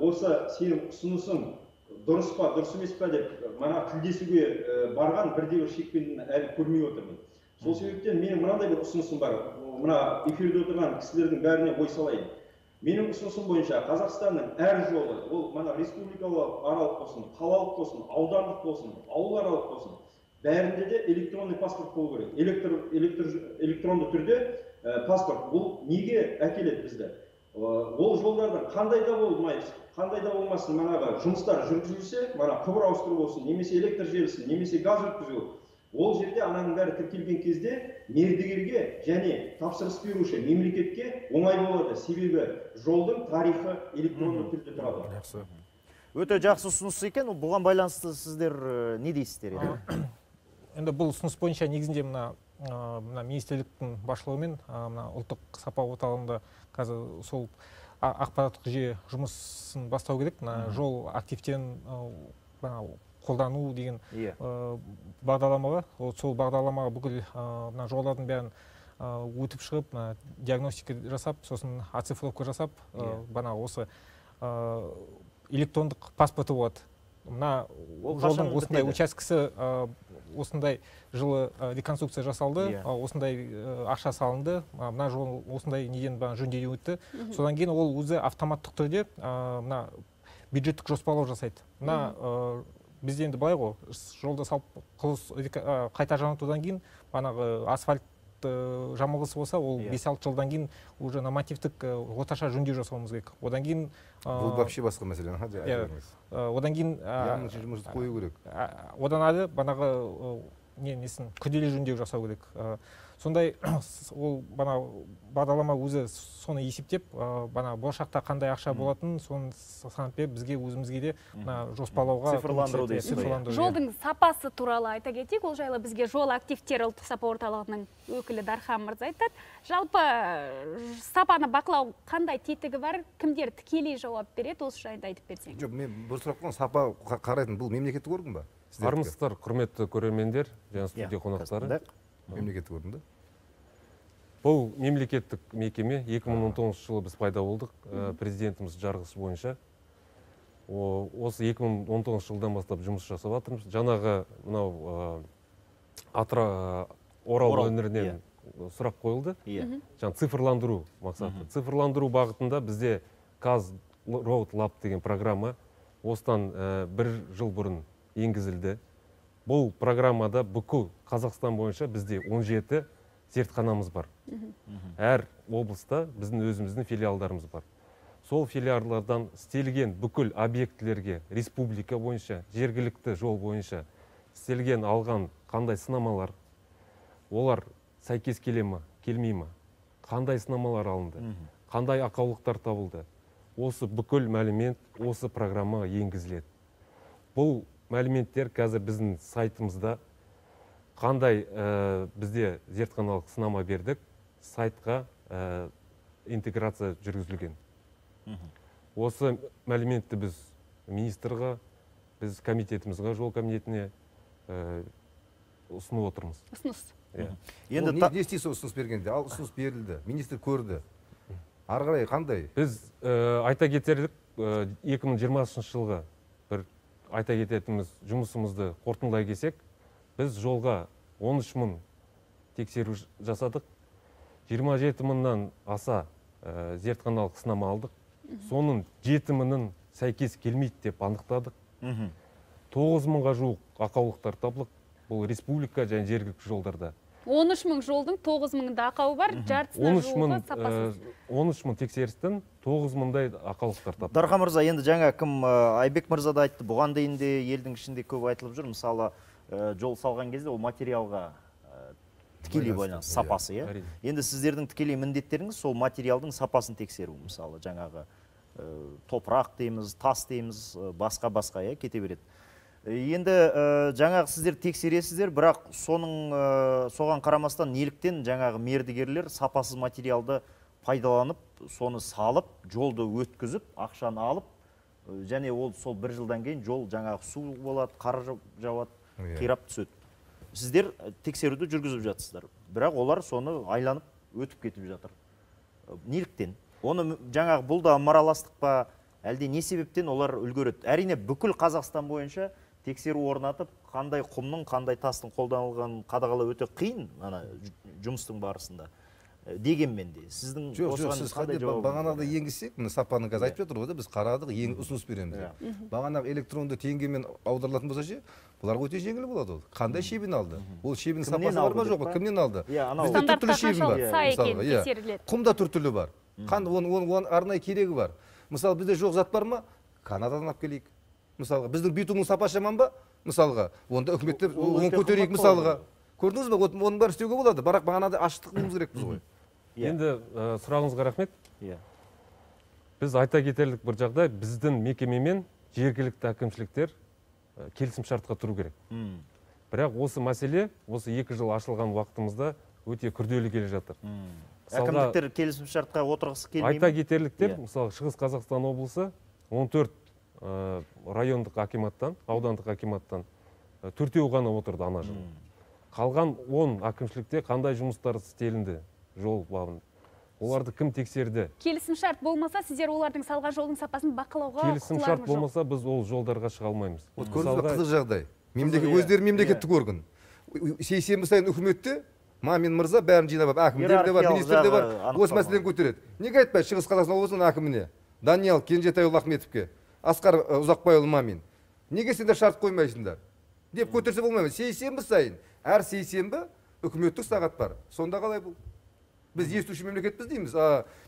осы сенің ұсынысың дұрыс па, дұрыс емес па деп мана тілдесуге барған бірде-бір шекпенін әлі көрмей отырмын. Сол себептен менің мынандай бір ұсынысым бар. Мына эфирде отырған кісілердің бәріне ой салайын. Менің ұсынысым бойынша Қазақстанның әр жолы, ол мана республикалық аралық болсын, қалалық болсын, аудандық болсын, ауыл аралық болсын, бәрінде де электронный паспорт болу керек. Электронды түрде паспорт. Бұл неге әкеледі бізді? Ол жолдардан қандай да болмасын, манағы жұмыстар жүргізілсе, мана құбыр ауыстыру болсын, немесе электр желісін, немесе газ өткізу, ол жерде ананың бәрі тіркелген кезде мердігерге және тапсырыс беруші мемлекетке оңай болады. Себебі жолдың тарихы электронды түрде тұрады. Өте жақсы ұсыныс екен. Бұған байланысты сіздер не дейсіздер? Енді бұл ұсыныс бойынша негізінде мына министрліктің басшылығымен ұлттық сапа орталығында қазір сол ақпараттық жүйе жұмысын бастау керек. Жол активтен қолдану деген бағдарламаға, сол бағдарламаға бүкіл мына жолдардың бәрін өтіп шығып, диагностика жасап, сосын оцифровка жасап, бана осы электрондық паспорты болады. Мына жолдың осындай учаскесі осындай жылы реконструкция жасалды, осындай ақша салынды, мына жол осындай неден жөндеуден өтті. Содан кейін ол өзі автоматтық түрде мына бюджеттік жоспарлау жасайды. Мына бізде енді былай ғой, жолды салып қайта жаңартудан кейін банағы асфальт жамылғысы болса, ол 5-6 жылдан кейін уже нормативтік орташа жөндеу жасауымыз керек. Одан кейін бұл вообще басқа мәселе. Одан кейін жұмысты қою керек. Одан ары банағы күрделі жөндеу жасау керек. Сондай ол бана бағдарлама өзі соны есептеп, бана болашақта қандай ақша болатын, соны санап беріп, бізге өзімізге де жоспарлауға цифрландыру дейсіз. Жолдың сапасы туралы айта кетейік, ол жайлы бізге жол активтері ұлттық сапа орталығының өкілі Дархан мырза айтады. Жалпы сапаны бақылау қандай тетігі бар, кімдер тікелей жауап береді, осы жайында айтып берсең. Жоқ, мен бір сұрақ қойған, сапа қарайтын бұл мемлекеттік орган ба? Армысыздар, құрметті көрермендер, және студия қонақтары. Мемлекеттік орган да? Бұл мемлекеттік мекеме 2019 жылы біз пайда болдық, президентіміз жарғысы бойынша. Осы 2019 жылдан бастап жұмыс жасап жатырмыз. Жаңағы мынау Орал өңірінен сұрақ қойылды. Жаңа цифрландыру мақсаты. Цифрландыру бағытында бізде Road Lab деген программа осыдан бір жыл бұрын енгізілді. Бұл программада бүкіл Қазақстан бойынша бізде 17 зертханамыз бар. Әр облыста біздің өзіміздің филиалдарымыз бар. Сол филиалдардан істелген бүкіл объектілерге республика бойынша, жергілікті жол бойынша істелген алған қандай сынамалар, олар сәйкес келе ме, келмей ме, қандай сынамалар алынды, қандай ақаулықтар табылды. Осы бүкіл мәлімет осы программаға енгізіледі. Бұл мәліметтер қазір біздің сайтымызда қандай бізде зертханалық сынама бердік, сайтқа интеграция жүргізілген. Осы мәліметті біз министрға, біз комитетімізге, жол комитетіне ұсынып отырмыз. Ұсыныс. Не істейсіз ұсыныс бергенде? Ал ұсыныс берілді, министр көрді. Ары қарай қандай? Біз айта кетерлік 2020 жылға бір айта кететіміз жұмысымызды қорытындылай келсек, біз жолға 13 мың тексеру жасадық, 27 мыңнан аса зертханалық сынама алдық, соның 7 мыңын сәйкес келмейді деп анықтадық. 9 мыңға жуық ақаулықтар табылық, бұл республика және жергілікті жолдарда. 13 мың жолдың 9 мыңында ақауы бар, жартысына жуығы сапасыз. 13 мың тексерістен 9 мыңдай ақаулықтар табылды. Дархан мырза, енді жаңа кім Айбек мырза да айтты, бұған дейін де елдің ішінде көп айтылып жүр. Мысалы, жол салған кезде ол материалға тікелей байланысты, сапасы. Енді сіздердің тікелей міндеттеріңіз сол материалдың сапасын тексеру. Мысалы, жаңағы топырақ дейміз, тас дейміз, басқа кете береді. Енді жаңағы сіздер тексересіздер, бірақ соған қарамастан неліктен жаңағы мердігерлер сапасыз материалды пайдаланып, соны салып, жолды өткізіп, ақшаны алып, және ол сол бір жылдан кейін жол жаңағы су болады, қар жауады, қирап түседі. Сіздер тексеруді жүргізіп жатсыздар, бірақ олар соны айланып өтіп кетіп жатыр. Неліктен? Оны жаңағы бұл да мораластық па, әлде не себептен олар үлгереді? Әрине бүкіл Қазақстан бойынша тексеру орнатып, қандай құмның, қандай тастың қолданылған қадағалау өте қиын жұмыстың барысында. Дегенмен де, сіздің осыған қандай жауабы? Бағанағыда енгізсек, сапаның қазір айтып жатыр ғой, біз қарадық, ұсыныс береміз. Бағанағы электронды теңгемен аударылатын болса ше, бұларға өте жеңіл болады ол. Қандай шебін алды? Ол шебін сапасы бар ма жоқ па? Кімнен алды? Бізде түр-түрлі шебін бар. Құмда түр-түрлі бар. Оның арнайы керегі бар. Мысалы, бізде жоқ зат бар ма? Канададан алып келейік. Мысалға, біздің битумның сапасы жаман ба? Мысалға, онда үкіметте оны көтерейік мысалға. Көрдіңіз бе? Оның бәрі істеуге болады, бірақ бағанада ашықтық қылуымыз керекпіз ғой. Енді сұрағыңызға рахмет. Біз айта кетерлік бір жағдай, біздің мекемемен жергілікті әкімшіліктер келісім шартқа тұру керек. Бірақ осы мәселе, осы 2 жыл ашылған уақытымызда өте күрделі келе жатыр. Әкімдіктер келісім шартқа отырғысы келмей ме? Айта кетерліктер, мысалы Шығыс Қазақстан облысы 14 райондық акиматтан, аудандық акиматтан 4-еу ғана отырды ана жыл. Қалған 10 әкімшілікте қандай жұмыстар істелінді жол бабын. Оларды кім тексерді? Келісім шарт болмаса, сіздер олардың салған жолдың сапасын бақылауға келісім шарт болмаса, біз ол жолдарға шыға алмаймыз. Көрдіңіз бе, қызық жағдай. Өздері мемлекеттік орган. Сейсенбі сайын үкіметте Мамин мырза бәрін жинап, әкімдер де бар, министр де бар, осы мәселені көтереді. Неге айтпай Шығыс Қазақстан облысының әкіміне, Даниал Кенжетайұлы Ахметовке, Асқар Ұзақбайұлы Мамин, неге сендер шарт қоймайсыңдар деп көтерсе болмайды. Сейсенбі сайын, әр сейсенбі үкіметтік сағат бар. Сонда қалай бұл? Біз естуші мемлекетпіз дейміз,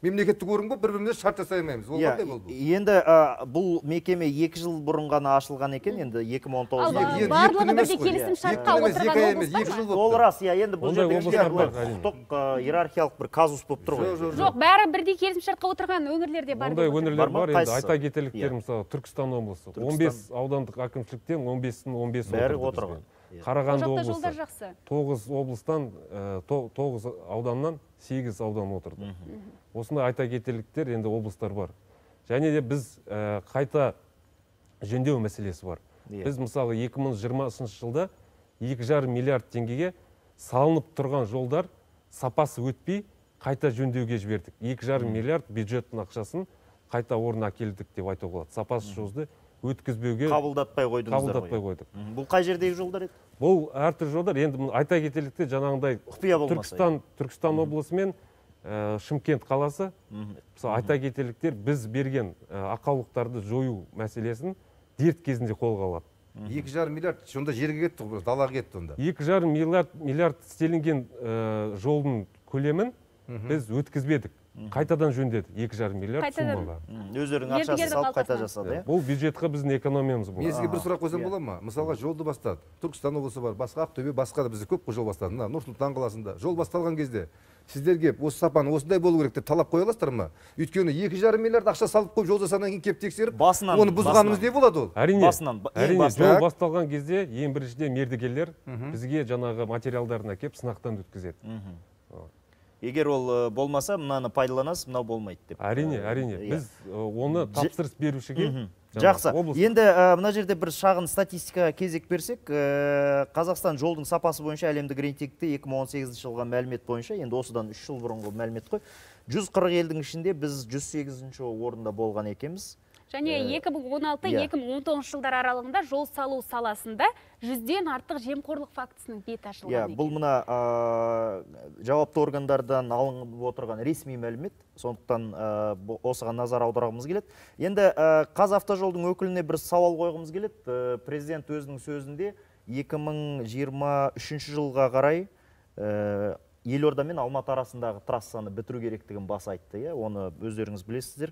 мемлекеттік орын болып бір-бірімізде шарт жасай алмаймыз. Ол қандай болды? Енді бұл мекеме 2 жыл бұрын ғана ашылған екен, енді 2019. Барлығы бірде келісім шартқа отырған облыстар ма? Ол рас, енді бұл жерде құқықтық иерархиялық бір казус болып тұр ғой. Жоқ, бәрі бірде келісім шартқа отырған өңірлерде бар. Ондай өңірлер бар, енді айта кетерліктер, мысалы Түркістан облысы, 15 аудандық әкімшіліктен 15-ін 15 отырған. Қарағанды облысы, 9 облыстан, 9 ауданнан 8 аудан отырды. Осындай айта кетерліктер енді облыстар бар. Және де біз қайта жөндеу мәселесі бар. Біз мысалы 2020 жылда 2,5 миллиард теңгеге салынып тұрған жолдар сапасы өтпей қайта жөндеуге жібердік. 2,5 миллиард бюджеттің ақшасын қайта орнына әкелдік деп айтуға болады. Сапасы жолды өткізбеуге қабылдатпай қойдық. Бұл қай жердегі жолдар еді? Бұл әртүрлі жолдар. Енді айта кетерлікте жаңағындай Түркістан облысы мен Шымкент қаласы, айта кетерліктер біз берген ақаулықтарды жою мәселесін дерт кезінде қолға алады. 2,5 миллиард сонда жерге кетті, далаға кетті онда. 2,5 миллиард істелінген жолдың көлемін біз өткізбедік. Қайтадан жөндеді 2,5 миллиард суммаға. Өздерінің ақшасын салып қайта жасады. Бұл бюджетқа біздің экономиямыз бұл. Мен сізге бір сұрақ қойсам бола ма? Мысалға жолды бастады. Түркістан облысы бар, басқа Ақтөбе, басқа да бізде көп жол бастады. Нұр-Сұлтан қаласында жол басталған кезде сіздерге осы сапаны осындай болу керек деп талап қоя аласыздар ма? Өйткені 2,5 миллиард ақша салып қойып жол жасағаннан кейін кеп тексеріп, оны бұзғанымыз не болады ол? Әрине, жол басталған кезде ең біріншіден мердігерлер бізге жаңағы материалдарын әкеп сынақтан өткізеді. Егер ол болмаса, мынаны пайдаланасыз, мынау болмайды деп. Әрине. Біз оны тапсырыс берушіге жақсы. Енді мына жерде бір шағын статистика кезек берсек, Қазақстан жолдың сапасы бойынша әлемдік рейтингте 2018 жылға мәлімет бойынша, енді осыдан 3 жыл бұрынғы мәлімет қой, 140 елдің ішінде біз 108 орында болған екенбіз. Және 2016-2019 жылдар аралығында жол салу саласында 100-ден артық жемқорлық фактісінің беті ашылған екен. Бұл мына жауапты органдардан алынып отырған ресми мәлімет, сондықтан осыған назар аударғымыз келеді. Енді Қазавтожолдың өкіліне бір сауал қойғымыз келеді. Президент өзінің сөзінде 2023 жылға қарай Елорда мен Алматы арасындағы трассаны бітіру керектігін баса айтты. Оны өздеріңіз білесіздер.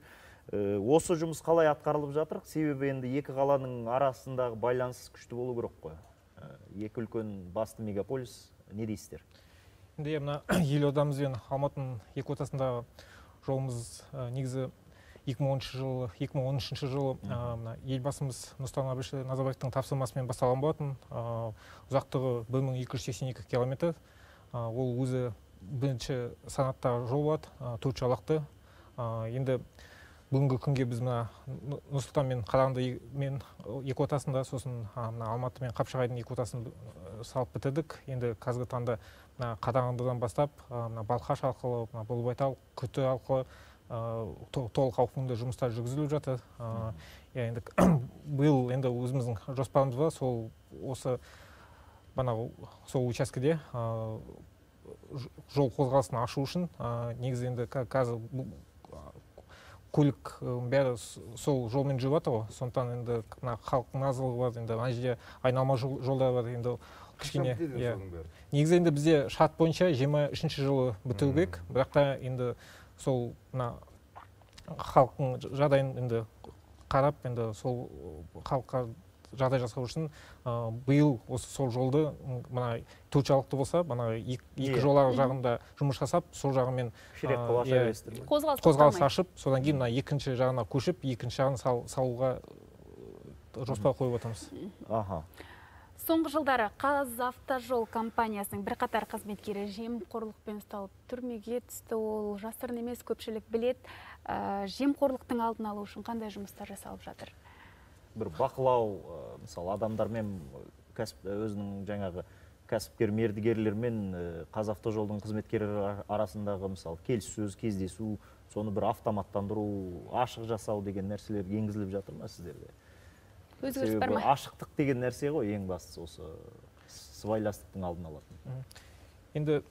Осы жұмыс қалай атқарылып жатыр? Себебі енді екі қаланың арасындағы байланыс күшті болу керек қой. Екі үлкен басты мегаполис, не дейсіздер? Енді мына Елордамыз бен Алматының екі ортасындағы жолымыз негізі 2013 жылы елбасымыз Нұрсұлтан Әбішұлы Назарбаевтың тапсырмасымен басталған болатын. Ұзақтығы 1282 километр. Ол өзі бірінші санаттағы жол болады, 4 жолақты. Енді бүгінгі күнге біз Нұрсұлтан мен Қарағанды мен екі ортасында, сосын Алматы мен Қапшағайдың екі ортасын салып бітірдік. Енді қазіргі таңда Қарағандыдан бастап Балқаш арқылы, Бұрылбайтал, Күрті арқылы толық ауқымды жұмыстар жүргізіліп жатыр. Енді биыл енді өзіміздің жоспарымыз бар, осы учаскеде жол қозғалысын ашу үшін негізі енді қазір көлік бәрі сол жолмен жүріп жатыр ғой. Сондықтан енді халықтың наразылығы бар, енді ана жерде айналма жолдар бар, енді кішкене. Негізі енді бізде шарт бойынша 23 жылы бітіру керек, бірақ та енді сол халықтың жағдайын енді қарап, енді сол халыққа жағдай жасау үшін биыл осы сол жолды мына 4 жолақты болса, мына екі жолағы жағында жұмыс жасап, сол жағымен қозғалыс ашып, содан кейін мына екінші жағына көшіп, екінші жағын салуға жоспар қойып отырмыз. Соңғы жылдары Қазавтожол компаниясының бірқатар қызметкері жемқорлықпен ұсталып түрмеге түсті. Ол жасырын емес, көпшілік білет. Жемқорлықтың алдын алу үшін қандай жұмыстар жасалып жатыр? бір бақылау, мысалы адамдармен өзінің жаңағы кәсіпкер мердігерлермен Қазавтожолдың қызметкерлері арасындағы мысалы келіссөз, кездесу, соны бір автоматтандыру, ашық жасау деген нәрселер енгізіліп жатыр ма сіздерде? Өзгеріс бар ма? Ашықтық деген нәрсе ғой ең бастысы осы сыбайластықтың алдын алатын. Енді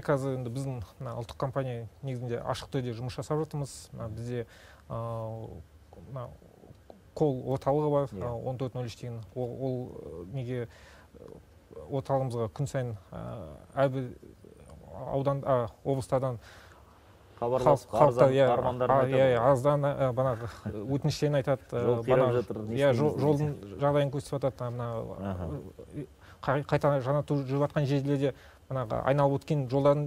қазір енді біздің ұлттық компания негізінде ашық түрде жұмыс жасап жатырмыз. Бізде кол орталығы бар, 1403 деген. Ол неге орталығымызға күн сайын әрбір аудан, облыстардан арыздан өтініштерін айтады, жолдың жағдайын көрсетіп жатады, қайта жаңарту жүріп жатқан жерлерде айналып өткен жолдардың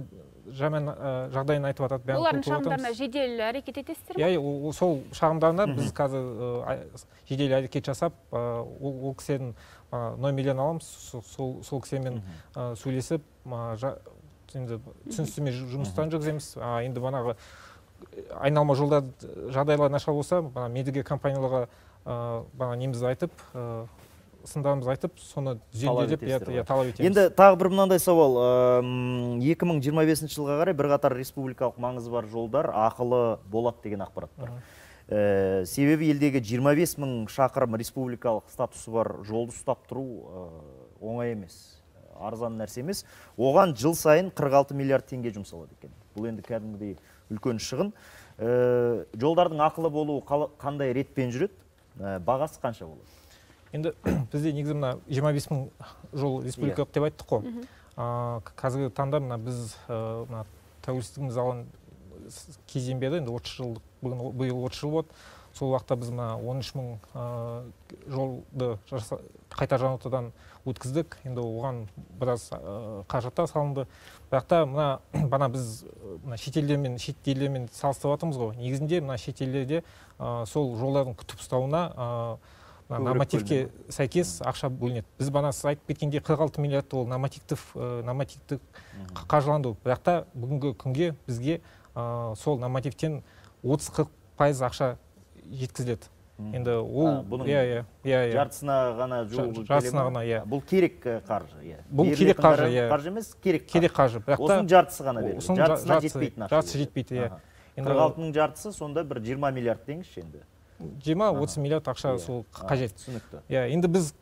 жаман жағдайын айтып жатады. Олардың шағымдарына жедел әрекет етесіздер ме? Сол шағымдарына біз қазір жедел әрекет жасап, ол кісінің номерлерін аламыз, сол кісімен сөйлесіп, түсіністірме жұмыстарын жүргіземіз. Енді айналма жолда жағдайлар нашар болса, мердігер компанияларға немізді айтып, сындарымызды айтып, соны түзелдеп талап етеміз. Енді тағы бір мынандай сауал. 2025 жылға қарай бірқатар республикалық маңызы бар жолдар ақылы болады деген ақпарат бар. Себебі елдегі 25 мың шақырым республикалық статусы бар жолды ұстап тұру оңай емес, арзан нәрсе емес. Оған жыл сайын 46 миллиард теңге жұмсалады екен. Бұл енді кәдімгідей үлкен шығын. Жолдардың ақылы болуы қандай ретпен жүреді? Бағасы қанша болады? Енді бізде негізі 25 мың жол республикалық деп айттық қой. Қазіргі таңда біз тәуелсіздігіміз алған кезден бері, енді 30 жыл, биыл 30 жыл болды. Сол уақытта біз 13 мың жолды қайта жаңартудан өткіздік. Енді оған біраз қаражаттар салынды. Бірақ та біз шетелдермен салыстырып жатырмыз ғой. Негізінде шетелдерде сол жолдардың күтіп ұстауына нормативке сәйкес ақша бөлінеді. Біз сіз айтып кеткенде 46 миллиард ол нормативтік қаржыландыру. Бірақ та бүгінгі күнге бізге сол нормативтен 30-40% ақша жеткізіледі. Енді ол жартысына ғана бұл керек қаржы. Бұл керек қаржы, қаржы емес, керек қаржы. Осының жартысы ғана беріледі. Жартысына жетпейтін ақша. Жартысы жетпейді. 46-ның жартысы сонда бір 20 миллиард деңізші енді. 20-30 миллиард ақша сол қажет. Енді біз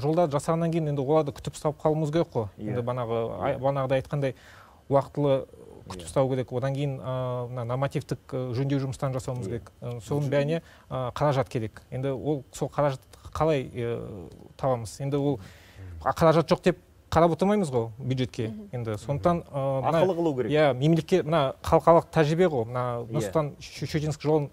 жолда жасағаннан кейін енді оларды күтіп ұстап қалуымыз керек қой. Енді бағанағыда айтқандай уақытылы күтіп ұстау керек. Одан кейін нормативтік жөндеу жұмыстарын жасауымыз керек. Соның бәріне қаражат керек. Енді сол қаражатты қалай табамыз? Енді ол қаражат жоқ деп қарап отырмаймыз ғой бюджетке. Енді сондықтан ақылы қылу керек. Мемлекет халықаралық тәжірибе ғой. Нұрсұлтан Щучинск жолын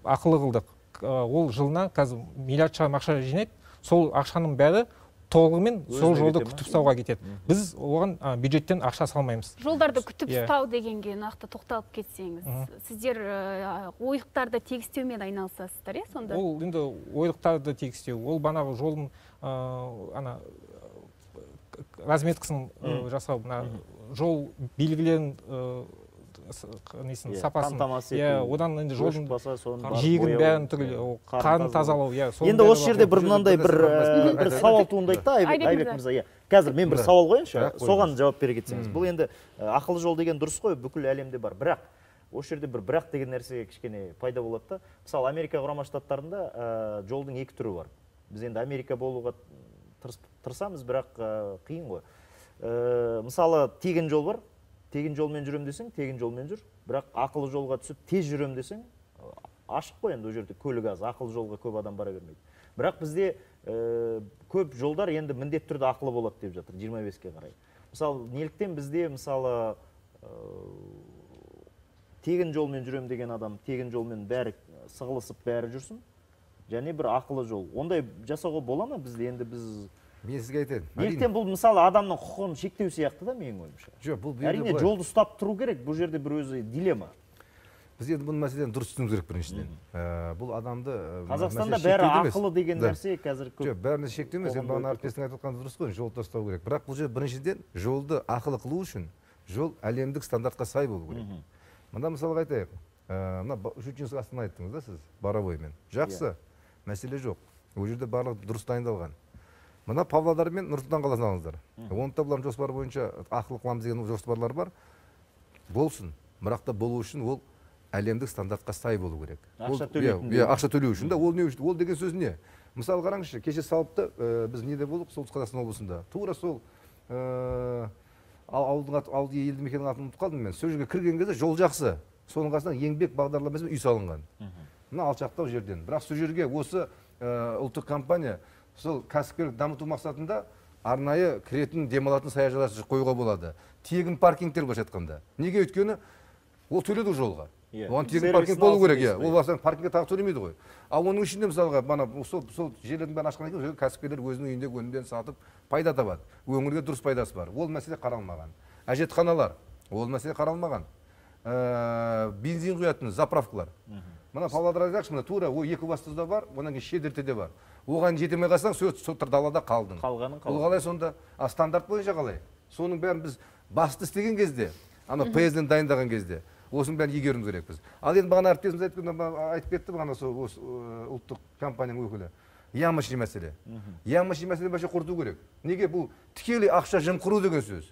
ақылы қылдық. Ол жылына қазір миллиард шарым ақша жинайды. Сол ақшаның бәрі толығымен сол жолды күтіп ұстауға кетеді. Біз оған бюджеттен ақша салмаймыз. Жолдарды күтіп ұстау дегенге нақты тоқталып кетсеңіз, сіздер ойықтарды тегістеумен айналысасыздар, сонда? Ол енді ойықтарды тегістеу, ол банағы жолдың разметкасын жасау, жол белгілерін сапасын, одан енді жолдың жиегін бәрін түгілі, қарын тазалау. Енді осы жерде бір мынандай бір сауал туындайды да, Айбек мырза. Қазір мен бір сауал қойыншы, соған жауап бере кетсеңіз. Бұл енді ақылы жол деген дұрыс қой, бүкіл әлемде бар. Бірақ осы жерде бір бірақ деген нәрсе кішкене пайда болады да. Мысалы, Америка Құрама Штаттарында жолдың екі түрі бар. Біз енді Америка болуға тырысамыз, бірақ қиын ғой. Мысалы, тегін жол бар. Тегін жолмен жүрем десең, тегін жолмен жүр. Бірақ ақылы жолға түсіп, тез жүрем десең, ашық қой енді, ол жерде көлік аз, ақылы жолға көп адам бара бермейді. Бірақ бізде көп жолдар енді міндетті түрде ақылы болады деп жатыр, 25-ке қарай. Мысалы, неліктен бізде, мысалы, тегін жолмен жүрем деген адам, тегін жолмен бәрі сығылысып бәрі жүрсін, және бір ақылы жол. Ондай жасауға бола ма бізде? Енді біз мен сізге айтайын. Неліктен бұл мысалы адамның құқығын шектеу сияқты да менің ойымша. Жоқ, бұл әрине жолды ұстап тұру керек, бұл жерде бір өзі дилемма. Біз енді бұл мәселені дұрыс түсінуіміз керек біріншіден. Бұл адамды Қазақстанда бәрі ақылы деген нәрсе қазір көп. Жоқ, бәріне шектеу емес, енді бағана әріптестің айтып отқаны дұрыс қой, жолды ұстау керек. Бірақ бұл жерде біріншіден жолды ақылы қылу үшін жол әлемдік стандартқа сай болу керек. Мында мысалға айтайық. Мына Щучинск астынан айттыңыз да сіз, Боровоймен. Жақсы, мәселе жоқ. ол жерде барлығы дұрыс дайындалған. Мына Павлодар мен Нұр-Сұлтан қаласын алыңыздар. Оны да бұлардың жоспары бойынша ақылы қыламыз деген жоспарлар бар. Болсын, бірақ та болу үшін ол әлемдік стандартқа сай болу керек. Ақша төлеу үшін да ол не үшін? Ол деген сөз не? Мысалы қараңызшы, кеше салыпты біз неде болдық, Солтүстік Қазақстан облысында. Тура сол ауылды елді мекеннің атын ұмытып қалдым мен. Сол жерге кірген кезде жол жақсы. Соның қасынан еңбек бағдарламасымен үй салынған. Мына алшақтау жерден. Бірақ сол жерге осы ұлттық компания сол кәсіпкерлік дамыту мақсатында арнайы кіретін демалатын саяжайлар қоюға болады. Тегін паркингтер былайша айтқанда. Неге? Өйткені ол төледі жолға. Оған тегін паркинг болу керек. Ол басқан паркингке тағы төлемейді ғой. Ал оның ішінде мысалға сол жерлердің бәрін ашқан екен, кәсіпкерлер өзінің үйіндегі өнімдерін сатып пайда табады. Өңірге дұрыс пайдасы бар. Ол мәселе қаралмаған. Әжетханалар, ол мәселе қаралмаған. Бензин құятын заправкалар. Мына Павлодарда айтайықшы, мына тура ол Екібастұзда бар, онан кейін Шідертіде бар. Оған жетемей қалсаң, сол далада қалдың. Ол қалай сонда? Стандарт бойынша қалай? Соның бәрін біз басты істеген кезде, ана ПС-ден дайындаған кезде, осының бәрін егеруіміз керекпіз. Ал енді бағана әріптесіміз айтып кетті, бағана сол ұлттық компанияның өкілі. Ямаши мәселе. Ямаши мәселе бәше құрту керек. Неге? Бұл тікелей ақша жымқыру деген сөз.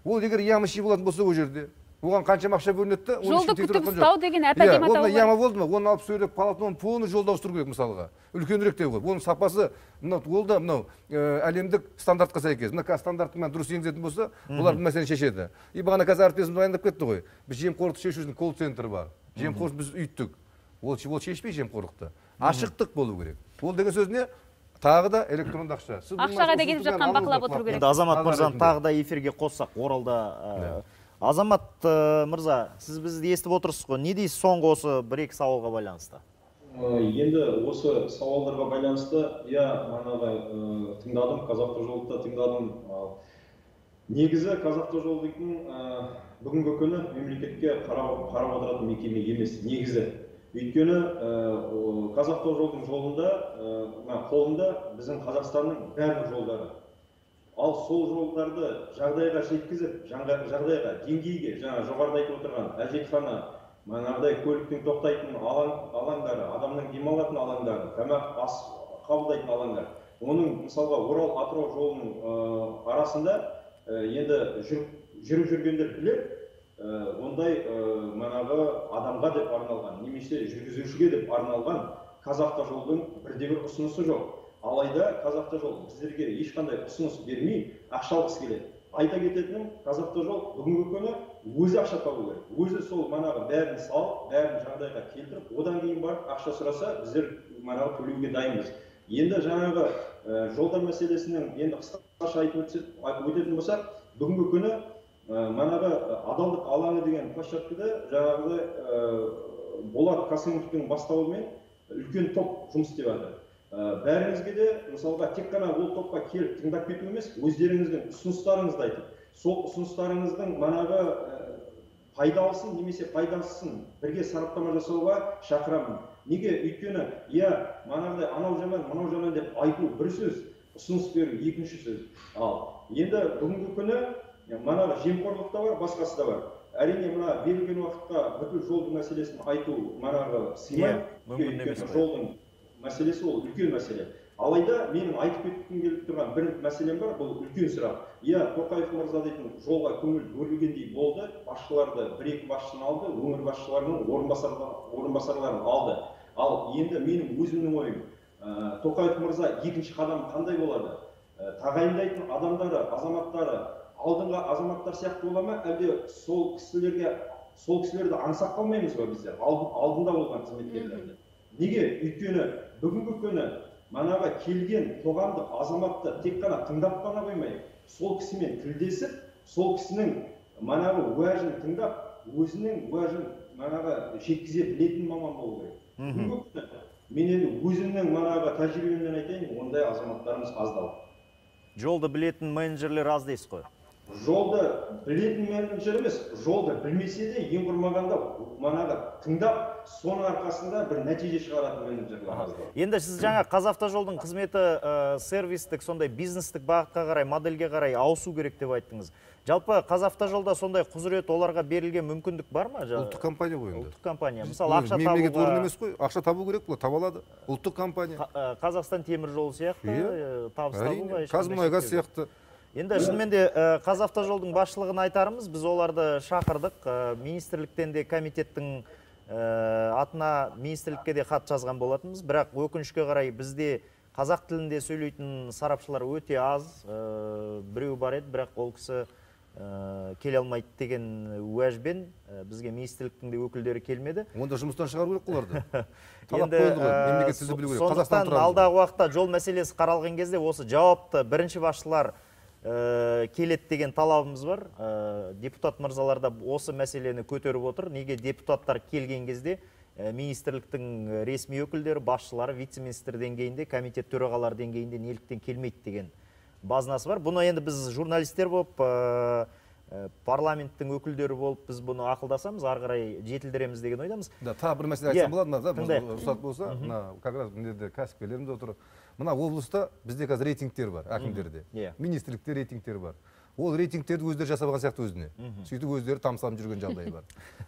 Ол егер ямаши болатын болса ол жерде, оған қаншама ақша бөлінеді? Жолды күтіп ұстау деген әп-әдемі атауы бар. Яма болды ма? Оны алып сөйлеп қалатын, оның полны жолда ауыстыру керек мысалға. Үлкенірек те ғой. Оның сапасы ол да мынау әлемдік стандартқа сәйкес. Мына стандарттың дұрыс енгізетін болса, олардың мәселені шешеді. И бағана қазір әріптесіміз баяндап кетті ғой. Біз жемқорлықты шешу үшін колл-центр бар. Жемқорлықты біз үйттік. Ол шешпей жемқорлықты. Ашықтық болу керек. Ол деген сөз не? Тағы да электронды ақша. Ақшаға да келіп жатқан бақылап отыру керек. Енді Азамат мырзаны тағы да эфирге қоссақ, Оралда. Азамат мырза, сіз бізді естіп отырсыз ғой. Не дейсіз соңғы осы бір-екі сауалға байланысты? Енді осы сауалдарға байланысты, манағы тыңдадым, Қазавтожолды тыңдадым. Негізі Қазавтожол дейтін бүгінгі күні мемлекетке қарап отыратын мекеме емес, негізі. Өйткені Қазавтожолдың қолында біздің Қазақстанның бәрі жолдары. Ал сол жолдарды жағдайға жеткізіп, жағдайға, деңгейге, жоғарыда айтып отырған әжетхана, манағыдай көліктің тоқтайтын алаңдары, адамның демалатын алаңдары, тамақ ас қабылдайтын алаңдар. Оның мысалға Орал-Атырау жолының арасында енді жүріп жүргендер білер, ондай манағы адамға деп арналған, немесе жүргізушіге деп арналған Қазавтожолдың бірде-бір ұсынысы жоқ. Алайда Қазавтожол біздерге ешқандай ұсыныс бермей, ақша алғысы келеді. Айта кететінім, Қазавтожол бүгінгі күні өзі ақша табу керек. Өзі сол манағы бәрін салып, бәрін жағдайға келтіріп, одан кейін барып ақша сұраса, біздер манағы төлеуге дайынбыз. Енді жаңағы жолдар мәселесінің енді қысқаша айтып өтетін болсақ, бүгінгі күні манағы адалдық алаңы деген площадкада жаңағы Болат Қасымовтың бастауымен үлкен топ жұмыс істеп жатыр. Бәріңізге де, мысалға, тек қана ол топқа келіп тыңдап кету емес, өздеріңіздің ұсыныстарыңызды айтып, сол ұсыныстарыңыздың манағы пайдалысын немесе пайдасысын бірге сараптама жасауға шақырамын. Неге? Өйткені, манағыдай анау жаман, мынау жаман деп айту бір сөз, ұсыныс беру екінші сөз. Ал енді бүгінгі күні манағы жемқорлық та бар, басқасы да бар. Әрине, мына берілген уақытқа бүкіл жолдың мәселесін айту манағы сыймайды, жолдың мәселесі ол үлкен мәселе. Алайда менің айтып кеткім келіп тұрған бір мәселем бар, бұл үлкен сұрақ. Тоқаев мырза дейтін жолға көңіл бөлінгендей болды, басшыларды бір-екі басшыны алды, өңір басшыларының орынбасарларын алды. Ал енді менің өзімнің ойым, Тоқаев мырза екінші қадам қандай болады? Тағайындайтын адамдары, азаматтары алдыңғы азаматтар сияқты бола ма, әлде сол кісілерді аңсап қалмаймыз ба біздер, алдында болған қызметкерлерді? Неге? Өйткені бүгінгі күні манағы келген қоғамдық азаматты тек қана тыңдап қана қоймай, сол кісімен тілдесіп, сол кісінің манағы уәжін тыңдап, өзінің уәжін манағы жеткізе білетін маман болу керек. Бүгінгі күні мен енді өзімнің манағы тәжірибемнен айтайын, ондай азаматтарымыз аздау. Жолды білетін менеджерлер аз дейсіз ғой? жолды білетін менеджер емес, жолды білмесе де ең құрмағанда манағы тыңдап, соның арқасында бір нәтиже шығаратын менеджерлер аз бар. Енді сіз жаңа Қазавтожолдың қызметі сервистік, сондай бизнестік бағытқа қарай, модельге қарай ауысу керек деп айттыңыз. Жалпы Қазавтожолда сондай құзырет оларға берілген мүмкіндік бар ма? Ұлттық компания ғой енді. Ұлттық компания. Мысалы ақша табуға... Мемлекет орын емес қой, ақша табу керек бұл, таба алады. Ұлттық компания. Қазақстан темір жолы сияқты табыс табуға. Қазмұнайгаз сияқты. Енді шынымен де Қазавтожолдың басшылығын айтарымыз, біз оларды шақырдық. Министрліктен де комитеттің атына министрлікке де хат жазған болатынбыз. Бірақ өкінішке қарай бізде қазақ тілінде сөйлейтін сарапшылар өте аз. Біреу бар еді, бірақ ол кісі келе алмайды деген уәжбен бізге министрліктің де өкілдері келмеді. Онда жұмыстан шығару керек оларды. Сондықтан алдағы уақытта жол мәселесі қаралған кезде осы жауапты бірінші басшылар келет деген талабымыз бар. Депутат мырзалар да осы мәселені көтеріп отыр. Неге депутаттар келген кезде министрліктің ресми өкілдері, басшылары, вице-министр деңгейінде, комитет төрағалары деңгейінде неліктен келмейді деген базынасы бар. Бұны енді біз журналистер болып, парламенттің өкілдері болып, біз бұны ақылдасамыз, ары қарай жетілдіреміз деген ойдамыз. Тағы бір мәселе айтсам болады ма? Рұқсат болса, как раз кәсіпкерлеріміз отырып. Мына облыста бізде қазір рейтингтер бар, әкімдерде. Министрлікте рейтингтер бар. Ол рейтингтерді өздері жасап алған сияқты өзіне. Сөйтіп өздері тамсанып жүрген жағдай бар.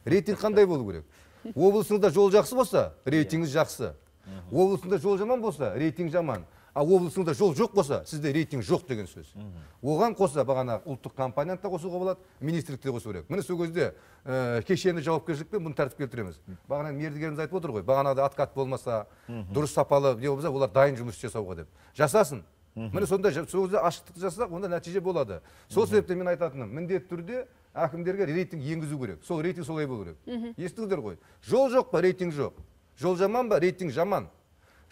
Рейтинг қандай болу керек? Облысыңызда жол жақсы болса, рейтингіңіз жақсы. Облысыңызда жол жаман болса, рейтинг жаман. А облысыңызда жол жоқ болса, сізде рейтинг жоқ деген сөз. Оған қоса бағана ұлттық компанияны да қосуға болады, министрлікте қосу керек. Міне сол кезде кешенді жауапкершілікпен бұны тәртіп келтіреміз. Бағана мердігеріміз айтып отыр ғой, бағанада атқат болмаса, дұрыс сапалы не болмаса, олар дайын жұмыс жасауға деп. Жасасын. Міне сонда сол кезде ашықтықты жасасақ, онда нәтиже болады. Сол себептен мен айтатыным, міндетті түрде әкімдерге рейтинг енгізу керек. Сол рейтинг солай болу керек. Естіңіздер ғой. Жол жоқ па, рейтинг жоқ. Жол жаман ба, рейтинг жаман.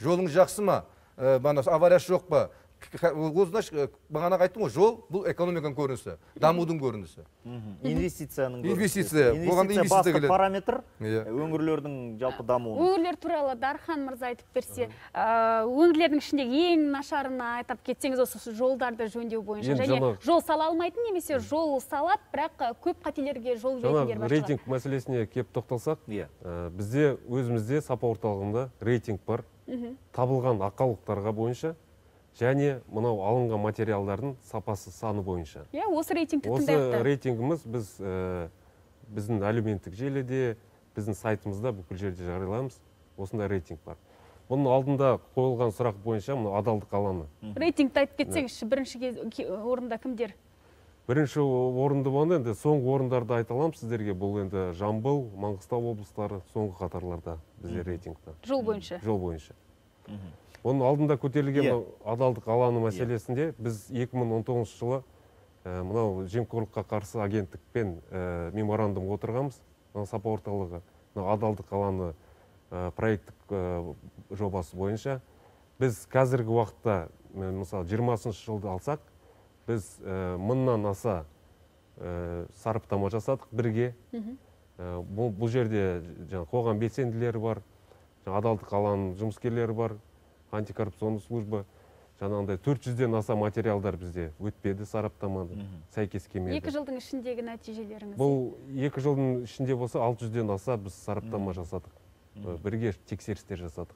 Жолың жақсы ма, авариясы жоқ па? Бағана айттым ғой, жол бұл экономиканың көрінісі, дамудың көрінісі. Инвестицияның көрінісі. Инвестиция басты параметр өңірлердің жалпы дамуы. Өңірлер туралы Дархан мырза айтып берсе, өңірлердің ішіндегі ең нашарына айтып кетсеңіз осы жолдарды жөндеу бойынша. Және жол сала алмайтын немесе жол салат, бірақ көп қателерге жол жөндейтіндер бар. Рейтинг мәселесіне кеп тоқталсақ, бізде өзімізде сапа орталығында рейтинг бар. Табылған ақаулықтарға бойынша және мынау алынған материалдардың сапасы саны бойынша. Осы рейтингті тыңдайықта. Осы рейтингіміз біздің әлеуметтік желіде, біздің сайтымызда бүкіл жерде жариялаймыз. Осындай рейтинг бар. Бұның алдында қойылған сұрақ бойынша адалдық алаңы. Рейтингті айтып кетсеңізші, бірінші орында кімдер? Бірінші орынды болғанда, енді соңғы орындарды айта аламын сіздерге. Бұл енді Жамбыл, Маңғыстау облыстары соңғы қатарларда бізде рейтингта. Жол бойынша. Жол бойынша. Оның алдында көтерілген адалдық алаңы мәселесінде біз 2019 жылы мынау жемқорлыққа қарсы агенттікпен меморандум отырғанбыз. Сапа орталығы адалдық алаңы проекттік жобасы бойынша. Біз қазіргі уақытта, мысалы 20-шы жылды алсақ, біз 1000-нан аса сараптама жасадық бірге. Бұл жерде қоғам белсенділері бар, адалдық алаңының жұмыскерлері бар, антикоррупционный служба, жаңағындай 400-ден аса материалдар бізде өтпеді сараптаманы, сәйкес келмеді. 2 жылдың ішіндегі нәтижелеріңіз? Бұл 2 жылдың ішінде болса 600-ден аса біз сараптама жасадық. Бірге тексерістер жасадық.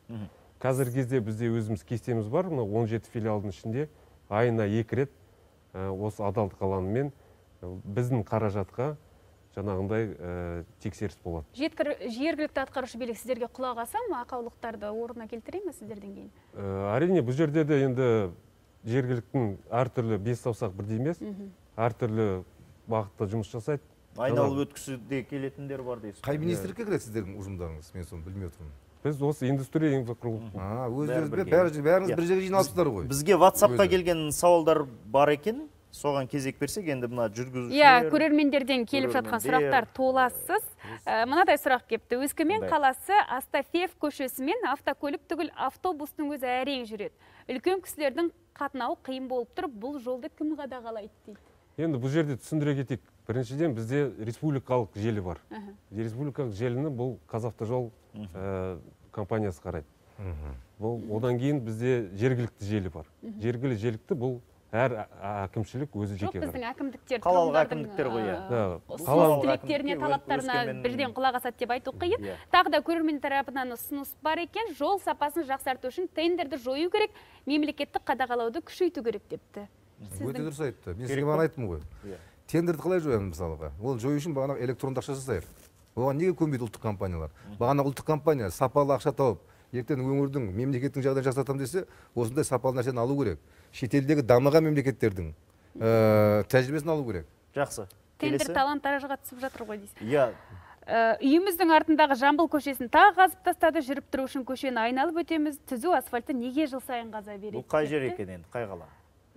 Қазіргі кезде бізде өзіміз кестеміз бар, 17 филиалдың ішінде айына 2 рет осы адалдық алаңымен біздің қаражатқа жаңағындай тексеріс болады. Жергілікті атқарушы билік сіздерге құлақ аса ма, ақаулықтарды орнына келтіре ме сіздерден кейін? Әрине, бұл жерде де енді жергіліктің әртүрлі бес саусақ бірдей емес, әртүрлі бағытта жұмыс жасайды. Айналып өткісі де келетіндер бар дейсіз. Қай министрлікке кіреді сіздердің ұжымдарыңыз? Мен соны білмей отырмын. Біз осы индустрия инфрақұрылым. Бәріңіз бір жерге жиналыпсыздар ғой. Бізге WhatsApp-қа келген сауалдар бар екен. Соған кезек берсек, енді мына жүргізушілер... көрермендерден келіп жатқан сұрақтар толассыз. Мынадай сұрақ кепті. Өскемен қаласы Астафьев көшесімен автокөлік түгіл автобустың өзі әрең жүреді. Үлкен кісілердің қатынауы қиын болып тұрып, бұл жолды кім қадағалайды дейді. Енді бұл жерде түсіндіре кетейік. Біріншіден бізде республикалық желі бар. Республикалық желіні бұл Қазавтожол компаниясы қарайды. Одан кейін бізде жергілікті желі бар. Жергілікті бұл әр әкімшілік өзі жоқ жеке біздің әкімдіктер қалалық әкімдіктер ғой ұсыныс тілектеріне талаптарына бірден құлақ асады деп айту қиын. Тағы да көрермен тарапынан ұсыныс бар екен, жол сапасын жақсарту үшін тендерді жою керек, мемлекеттік қадағалауды күшейту керек депті. Өте дұрыс айтты. Мен сізге бағана айттым ғой. Тендерді қалай жоямыз мысалға? Ол жою үшін бағана электронды ақша жасайық. Оған неге көнбейді ұлттық компаниялар? Бағана ұлттық компания сапалы ақша тауып, ертең өңірдің мемлекеттің жағдайын жақсартам десе, осындай сапалы нәрсені алу керек. Шетелдегі дамыған мемлекеттердің тәжірибесін алу керек. Жақсы. Тендер талан-таражға түсіп жатыр ғой дейсіз. Иә. Үйіміздің артындағы Жамбыл көшесін тағы қазып тастады, жүріп тұру үшін көшені айналып өтеміз. Түзу асфальтты неге жыл сайын қаза береді? Бұл қай жер екен енді, қай қала?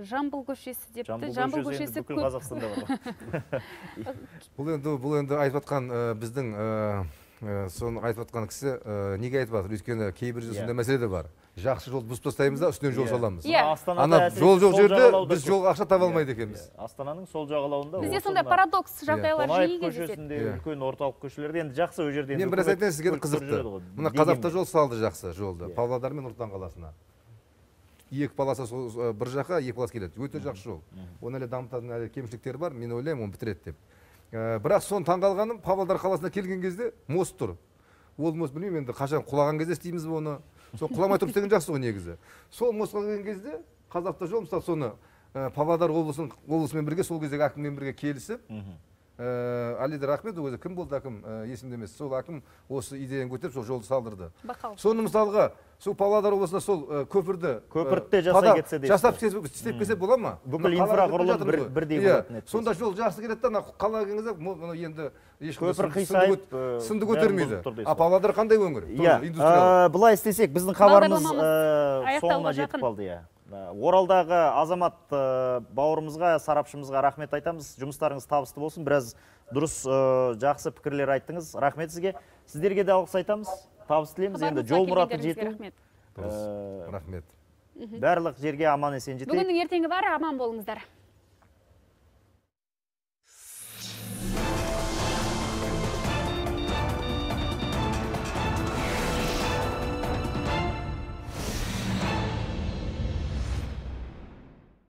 Жамбыл көшесі депті. Жамбыл көшесі бүкіл Қазақстанда бар. Бұл енді айтып атқан біздің соны айтып атқан кісі неге айтып жатыр? Өйткені кейбір сондай мәселе де бар. Жақсы жол бұзып тастаймыз да, үстінен жол саламыз. Ана жол жоқ жерде біз жол ақша таба алмайды екенбіз. Астананың сол жағалауында. Бізде сондай парадокс жағдайлар жиі кездеседі. Көшесінде, үлкен орталық көшелерде енді жақсы ол жерде. Мен біраз айтайын сізге қызықты. Мына Қазавтожол салды жақсы жолды. Павлодар мен Нұр Сұлтан қаласына. Екі полоса бір жаққа, екі полоса келеді. Өте жақсы жол. Оны әлі дамытатын әлі кемшіліктері бар. Мен ойлаймын, оны бітіреді деп. Бірақ соны таңғалғаным, Павлодар қаласына келген кезде мост тұр. Ол мост білмеймін, енді қашан құлаған кезде істейміз бе оны. Сол құламай тұрып істеген жақсы ғой негізі. Сол мостқа келген кезде Қазавтожол мысалы соны Павлодар облысымен бірге, сол кездегі әкіммен бірге келісіп, Алидер Ахмет өзі кім болды әкім, есімде емес. Сол әкім осы идеяны көтеріп, сол жолды салдырды. Соны мысалға, сол Павлодар облысына сол көпірді жасай кетсе дейсіз. Жасап істеп кетсе бола ма? Бүкіл инфрақұрылым бірдей болатын еді. Сонда жол жақсы келеді да, қала келгенде енді көпір қисайып сынды көтермейді. А Павлодар қандай өңір? Былай істесек, біздің хабарымыз соңына жетіп қалды. Оралдағы азамат бауырымызға, сарапшымызға рахмет айтамыз. Жұмыстарыңыз табысты болсын. Біраз дұрыс жақсы пікірлер айттыңыз. Рахмет сізге. Сіздерге де алғыс айтамыз. Табыс тілейміз. Енді жол мұраты жету. Рахмет. Барлық жерге аман есен жетейік. Бүгіннің ертеңі бар, аман болыңыздар.